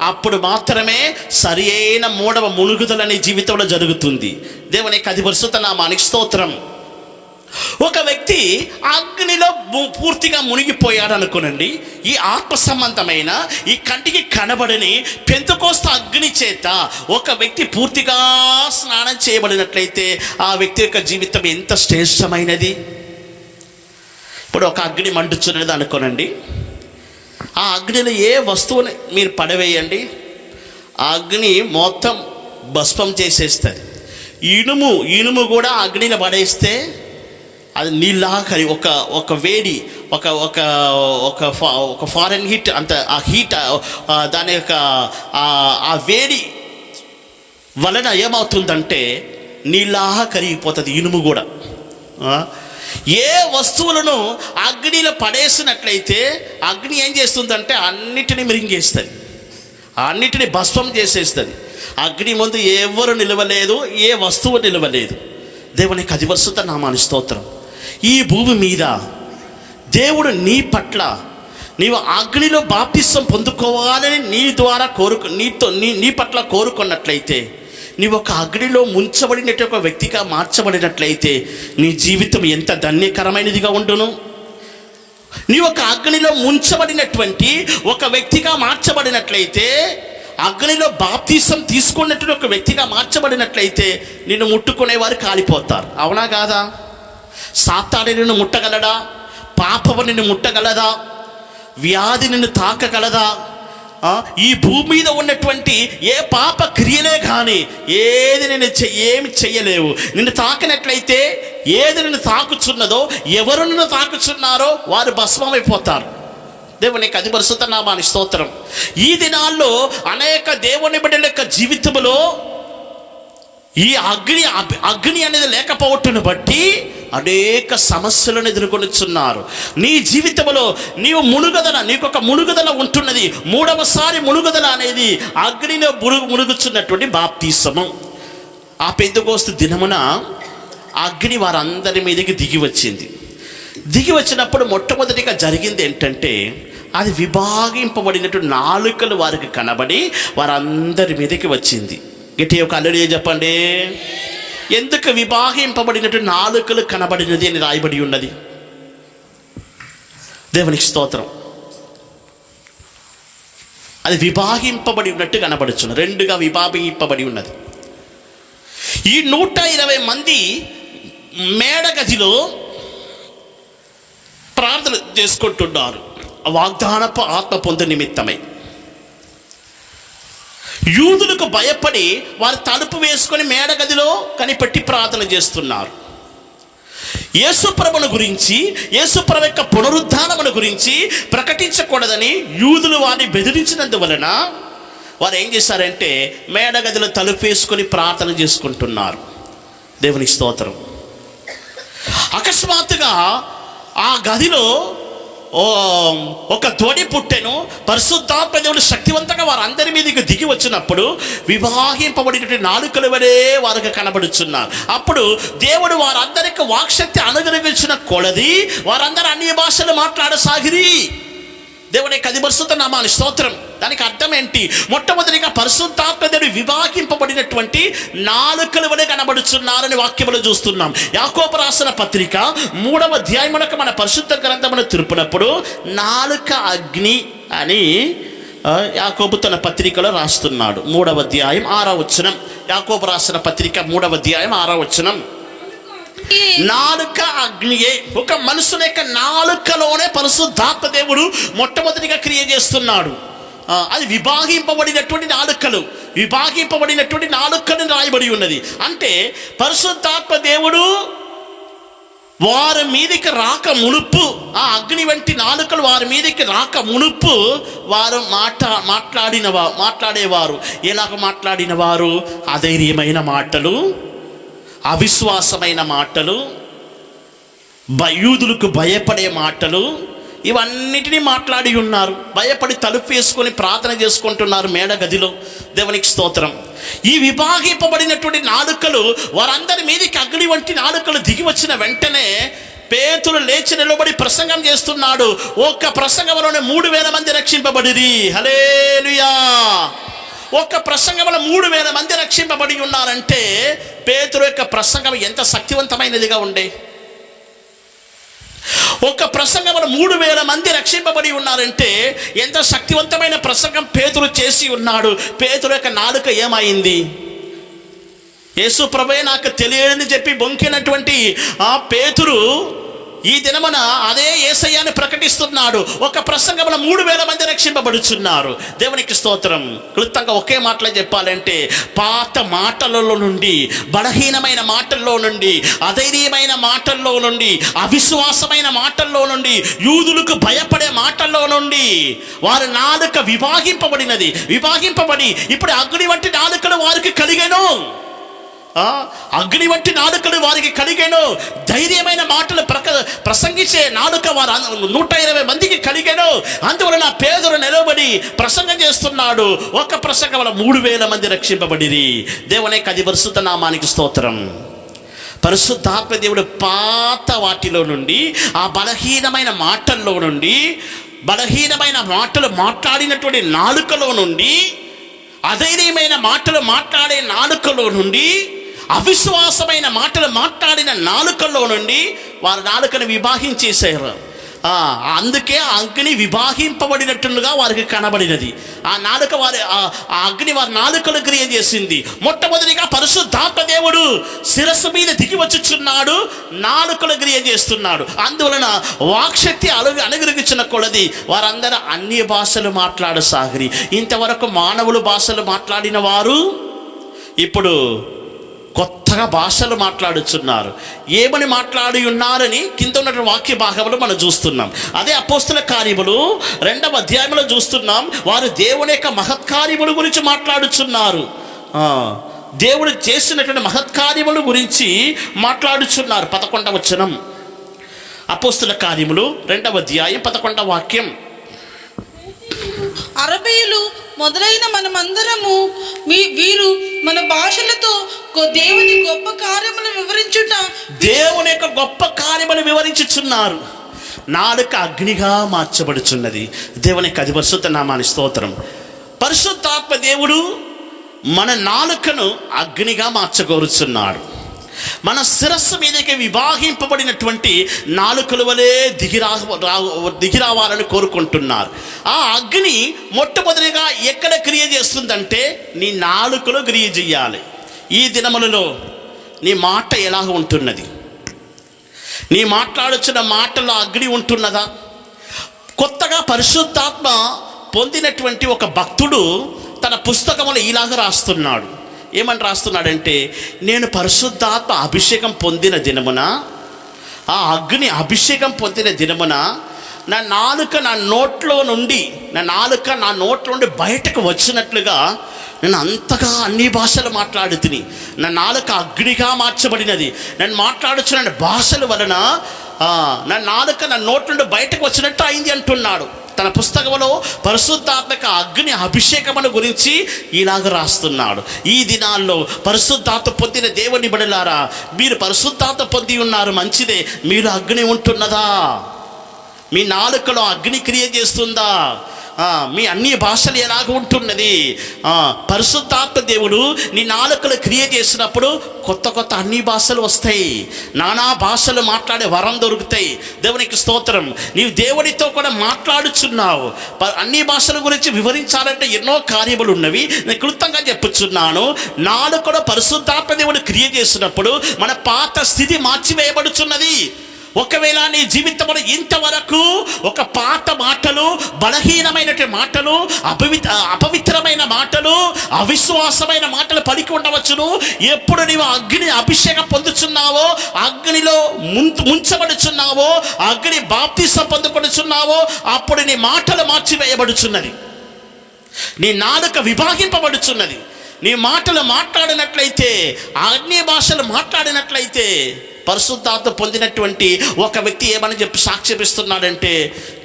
అప్పుడు మాత్రమే సరి అయిన మూడవ మునుగుదల నీ జీవితంలో జరుగుతుంది. దేవుని యొక్క అధిపరిశుద్ధ నామానికి స్తోత్రం. ఒక వ్యక్తి అగ్నిలో పూర్తిగా మునిగిపోయాడు అనుకోనండి. ఈ ఆత్మ సంబంధమైన ఈ కంటికి కనబడని పెంతెకోస్తు అగ్ని చేత ఒక వ్యక్తి పూర్తిగా స్నానం చేయబడినట్లయితే ఆ వ్యక్తి యొక్క జీవితం ఎంత శ్రేష్టమైనది. ఇప్పుడు ఒక అగ్ని మండుచున్నది అనుకోనండి. ఆ అగ్నిలో ఏ వస్తువుని మీరు పడవేయండి, ఆ అగ్ని మొత్తం భస్మం చేసేస్తుంది. ఇనుము కూడా అగ్నిలో పడేస్తే అది నీళ్ళాకరి ఒక వేడి, ఒక ఫారెన్ హీట్, అంత ఆ హీట్ దాని యొక్క ఆ వేడి వలన ఏమవుతుందంటే నీళ్ళాగా కరిగిపోతుంది ఇనుము కూడా. ఏ వస్తువులను అగ్నిలో పడేసినట్లయితే అగ్ని ఏం చేస్తుందంటే అన్నిటినీ మిరింగేస్తుంది, అన్నిటినీ భస్మం చేసేస్తుంది. అగ్ని ముందు ఎవరు నిలవలేదు, ఏ వస్తువు నిలవలేదు. దేవునికి అధిపరిశుద్ధ నామానికి స్తోత్రం. ఈ భూమి మీద దేవుడు నీ పట్ల నీవు అగ్నిలో బాప్తిసం పొందుకోవాలని నీ ద్వారా నీ పట్ల కోరుకున్నట్లయితే, నీవు ఒక అగ్నిలో ముంచబడినట్టు ఒక వ్యక్తిగా మార్చబడినట్లయితే నీ జీవితం ఎంత ధన్యకరమైనదిగా ఉండును. నీ ఒక అగ్నిలో ముంచబడినటువంటి ఒక వ్యక్తిగా మార్చబడినట్లయితే, అగ్నిలో బాప్తిసం తీసుకున్నట్టు ఒక వ్యక్తిగా మార్చబడినట్లయితే నిన్ను ముట్టుకునేవారు కాలిపోతారు. అవునా కాదా? సాతాను నిన్ను ముట్టగలడా? పాపము నిన్ను ముట్టగలదా? వ్యాధి నిన్ను తాకగలదా? ఈ భూమి మీద ఉన్నటువంటి ఏ పాప క్రియలే కానీ ఏది నేను ఏమి చెయ్యలేవు. నిన్ను తాకినట్లయితే ఏది నిన్ను తాకుచున్నదో, ఎవరు నిన్ను తాకుచున్నారో వారు భస్మమైపోతారు. దేవునికి అధిపరిశుద్ధ నామానికి స్తోత్రం. ఈ దినాల్లో అనేక దేవుని బిడ్డల యొక్క జీవితంలో ఈ అగ్ని అనేది లేకపోవటను బట్టి అనేక సమస్యలను ఎదుర్కొనిచున్నారు. నీ జీవితంలో నీవు నీకొక మునుగదల ఉంటున్నది. మూడవసారి మునుగదల అనేది అగ్నిలో మునుగుచున్నటువంటి బాప్తిసము. ఆ పెంతెకోస్తు దినమున అగ్ని వారందరి మీదకి దిగి వచ్చినప్పుడు మొట్టమొదటిగా జరిగింది ఏంటంటే, అది విభాగింపబడినటువంటి నాలుకలు వారికి కనబడి వారందరి మీదకి వచ్చింది. గట్టి ఒక అల్లడి చెప్పండి. ఎందుకు విభాగింపబడినటువంటి నాలుకలు కనబడినది అని రాయబడి ఉన్నది. దేవునికి స్తోత్రం. అది విభాగింపబడి ఉన్నట్టు కనబడుచున్న, రెండుగా విభాగింపబడి ఉన్నది. ఈ 120 మంది మేడగదిలో ప్రార్థన చేసుకుంటున్నారు వాగ్దానపు ఆత్మ పొందు నిమిత్తమై. యూదులకు భయపడి వారు తలుపు వేసుకొని మేడగదిలో కనిపెట్టి ప్రార్థన చేస్తున్నారు. యేసుప్రభుని గురించి, యేసుప్రభు యొక్క పునరుద్ధానమును గురించి ప్రకటించకూడదని యూదులు వారిని బెదిరించినందువలన వారు ఏం చేశారంటే మేడగదిలో తలుపు వేసుకొని ప్రార్థన చేసుకుంటున్నారు. దేవునికి స్తోత్రం. అకస్మాత్తుగా ఆ గదిలో ఒక ధ్వని పుట్టెను. పరిశుద్ధాత్మ దేవుడు శక్తివంతంగా వారందరి మీదకి దిగి వచ్చినప్పుడు వివాహింపబడినటువంటి నాలుకల వలె వారికి కనబడుచున్నారు. అప్పుడు దేవుడు వారందరికి వాక్శక్తి అనుగ్రహించిన కొలది వారందరూ అన్య భాషలు మాట్లాడసాగిరి. దేవుని యొక్క పరిశుద్ధ నామానికి స్తోత్రం. దానికి అర్థం ఏంటి? మొట్టమొదటిగా పరిశుద్ధాత్మ దేవుడు వివాహింపబడినటువంటి నాలుకల వలె కనబడుచున్నారని వాక్యములు చూస్తున్నాం. యాకోబు రాసిన పత్రిక 3వ అధ్యాయమునకు మన పరిశుద్ధ గ్రంథమును తిరుపునప్పుడు నాలుక అగ్ని అని యాకోబు తన పత్రికలో రాస్తున్నాడు. 3వ అధ్యాయం 6వ వచనం. యాకోబు రాసిన పత్రిక 3వ అధ్యాయం 6వ వచనం. నాలుక అగ్నియే. ఒక మనుషుని యొక్క నాలుకలోనే పరిశుద్ధాత్మ దేవుడు మొట్టమొదటిగా క్రియ చేస్తున్నాడు. అది విభాగింపబడినటువంటి నాలుకలు, విభాగింపబడినటువంటి నాలుకలు రాయబడి ఉన్నది. అంటే పరిశుద్ధాత్మ దేవుడు వారి మీదకి రాక మునుపు, ఆ అగ్ని వంటి నాలుకలు వారి మీదకి రాక మునుపు వారు మాట్లాడేవారు. ఎలాగ మాట్లాడిన వారు? అధైర్యమైన మాటలు, అవిశ్వాసమైన మాటలు, యూదులకు భయపడే మాటలు, ఇవన్నిటినీ మాట్లాడి ఉన్నారు. భయపడి తలుపు వేసుకొని ప్రార్థన చేసుకుంటున్నారు మేడగదిలో. దేవునికి స్తోత్రం. ఈ విభాగింపబడినటువంటి నాలుకలు వారందరి మీదకి అగ్ని వంటి నాలుకలు దిగి వచ్చిన వెంటనే పేతురు లేచి నిలబడి ప్రసంగం చేస్తున్నాడు. ఒక్క ప్రసంగంలోనే 3000 మంది రక్షింపబడిరి. హల్లెలూయా. ఒక్క ప్రసంగంలో 3000 మంది రక్షింపబడి ఉన్నారంటే పేతురు యొక్క ప్రసంగం ఎంత శక్తివంతమైనదిగా ఉండే. ఒక్క ప్రసంగంలో 3000 మంది రక్షింపబడి ఉన్నారంటే ఎంత శక్తివంతమైన ప్రసంగం పేతురు చేసి ఉన్నాడు. పేతురు యొక్క నాలుక ఏమైంది? యేసు ప్రభువే నాకు తెలియదని చెప్పి బొంకినటువంటి ఆ పేతురు ఈ దినమున అదే యేసయ్యాన్ని ప్రకటిస్తున్నాడు. ఒక ప్రసంగంలో 3000 మంది రక్షింపబడుచున్నారు. దేవునికి స్తోత్రం. క్లుప్తంగా ఒకే మాటలో చెప్పాలంటే పాత మాటలలో నుండి, బలహీనమైన మాటల్లో నుండి, అధైర్యమైన మాటల్లో నుండి, అవిశ్వాసమైన మాటల్లో నుండి, యూదులకు భయపడే మాటల్లో నుండి వారి నాలుక విభాగింపబడి ఇప్పుడు అగ్ని వంటి నాలుకలు వారికి కలిగెను. అగ్ని వంటి నాలుకలు వారికి కలిగాను. ధైర్యమైన మాటలు ప్రసంగించే నాలుక వారు 120 మందికి కలిగాను. అందువలన పేదరు నిలబడి ప్రసంగం చేస్తున్నాడు. ఒక ప్రసంగం వల్ల 3000 మంది రక్షింపబడిరి. దేవుని యొక్క పరిశుద్ధ నామానికి స్తోత్రం. పరిశుద్ధాత్మ దేవుడు పాత వాటిలో నుండి, ఆ బలహీనమైన మాటల్లో నుండి, బలహీనమైన మాటలు మాట్లాడినటువంటి నాలుకలో నుండి, అధైర్యమైన మాటలు మాట్లాడే నాలుకలో నుండి, అవిశ్వాసమైన మాటలు మాట్లాడిన నాలుకల్లో నుండి వారి నాలుకను విభాగించేశారు. అందుకే ఆ అగ్ని విభాగింపబడినట్లుగా వారికి కనబడినది. ఆ నాలుక ఆ అగ్ని వారి నాలుకలు క్రియ చేసింది. మొట్టమొదటిగా పరిశుద్ధాత్మ దేవుడు శిరస్సు మీద దిగి వచ్చుచున్నాడు, నాలుకలు క్రియ చేస్తున్నాడు. అందువలన వాక్శక్తి అనుగ్రహించిన కొలది వారందరూ అన్య భాషలు మాట్లాడసాగిరి. ఇంతవరకు మానవులు భాషలు మాట్లాడిన వారు ఇప్పుడు కొత్తగా భాషలు మాట్లాడుచున్నారు. ఏమని మాట్లాడి ఉన్నారని కింద ఉన్న వాక్య భాగంలో మనం చూస్తున్నాం. అదే అపోస్తుల కార్యములు 2వ అధ్యాయంలో చూస్తున్నాం. వారు దేవుని యొక్క మహత్కార్యముల గురించి మాట్లాడుచున్నారు. దేవుడు చేసినటువంటి మహత్కార్యముల గురించి మాట్లాడుచున్నారు. 11వ వచనం, అపోస్తుల కార్యములు 2వ అధ్యాయం 11వ వాక్యం. అరబీయులు మొదలైన మనమందరము వీరు మన భాషలతో దేవుని గొప్ప కార్యములు వివరించుట, దేవుని యొక్క గొప్ప కార్యములు వివరించుచున్నారు. నాలుక అగ్నిగా మార్చబడుచున్నది. దేవుని యొక్క పరిశుద్ధ నామానికి స్తోత్రం. పరిశుద్ధాత్మ దేవుడు మన నాలుకను అగ్నిగా మార్చగోరుచున్నాడు. మన శిరస్సు మీదకి విభాగింపబడినటువంటి నాలుకల వలె దిగిరావాలని కోరుకుంటున్నారు. ఆ అగ్ని మొట్టమొదటిగా ఎక్కడ క్రియ చేస్తుందంటే నీ నాలుకలో క్రియ చేయాలి. ఈ దినములలో నీ మాట ఎలాగ ఉంటున్నది? నీ మాట్లాడుచున్న మాటలో అగ్ని ఉంటున్నదా? కొత్తగా పరిశుద్ధాత్మ పొందినటువంటి ఒక భక్తుడు తన పుస్తకంలో ఇలాగ రాస్తున్నాడు. ఏమని రాస్తున్నాడంటే, నేను పరిశుద్ధాత్మ అభిషేకం పొందిన దినమున, ఆ అగ్ని అభిషేకం పొందిన దినమున నా నాలుక నా నోట్లో నుండి బయటకు వచ్చినట్లుగా నేను అంతగా అన్ని భాషలు మాట్లాడుతుని. నా నాలుక అగ్నిగా మార్చబడినది. నేను మాట్లాడుచున్న భాషల వలన నా నాలుక నా నోటి నుండి బయటకు వచ్చినట్టు అయింది అంటున్నాడు. తన పుస్తకంలో పరిశుద్ధాత్మక అగ్ని అభిషేకమును గురించి ఇలాగ రాస్తున్నాడు. ఈ దినాల్లో పరిశుద్ధాత్మ పొందిన దేవుని బిడ్డలారా, మీరు పరిశుద్ధాత్మ పొంది ఉన్నారు, మంచిదే. మీరు అగ్ని ఉంటున్నదా? మీ నాలుకలో అగ్ని క్రియ చేస్తుందా? మీ అన్ని భాషలు ఎలాగ ఉంటున్నది? పరిశుద్ధాత్మ దేవుడు నీ నాలుకలు క్రియ చేసినప్పుడు కొత్త అన్ని భాషలు వస్తాయి. నానా భాషలు మాట్లాడే వరం దొరుకుతాయి. దేవునికి స్తోత్రం. నీవు దేవుడితో కూడా మాట్లాడుచున్నావు. అన్ని భాషల గురించి వివరించాలంటే ఎన్నో కార్యములు ఉన్నవి. నేను క్లుప్తంగా చెప్పుచున్నాను. నాలుకలో పరిశుద్ధాత్మ దేవుడు క్రియ చేసినప్పుడు మన పాత స్థితి మార్చివేయబడుచున్నది. ఒకవేళ నీ జీవితంలో ఇంతవరకు ఒక పాత మాటలు, బలహీనమైనటువంటి మాటలు, అపవిత్రమైన మాటలు, అవిశ్వాసమైన మాటలు పలికి ఉండవచ్చును. ఎప్పుడు నీవు అగ్ని అభిషేకం పొందుచున్నావో, అగ్నిలో ముంచబడుచున్నావో, అగ్ని బాప్తిసం పొందుకొనుచున్నావో, అప్పుడు నీ మాటలు మార్చివేయబడుచున్నది. నీ నాలుక విభాగింపబడుచున్నది. నీ మాటలు మాట్లాడినట్లయితే, అన్ని భాషలు మాట్లాడినట్లయితే, పరిశుద్ధాత్మ పొందినటువంటి ఒక వ్యక్తి ఏమని చెప్పి సాక్ష్యమిస్తున్నాడంటే,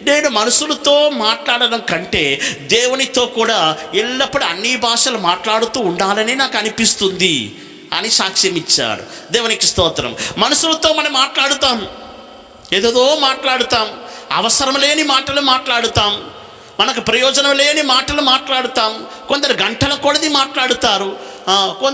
నేను మనుషులతో మాట్లాడడం కంటే దేవునితో కూడా ఎల్లప్పుడూ అన్ని భాషలు మాట్లాడుతూ ఉండాలని నాకు అనిపిస్తుంది అని సాక్ష్యం ఇచ్చాడు. దేవునికి స్తోత్రం. మనుషులతో మనం మాట్లాడుతాం, ఏదేదో మాట్లాడుతాం, అవసరం లేని మాటలు మాట్లాడుతాం, మనకు ప్రయోజనం లేని మాటలు మాట్లాడుతాం. కొందరు గంటల కొలది మాట్లాడుతారు, కొందరు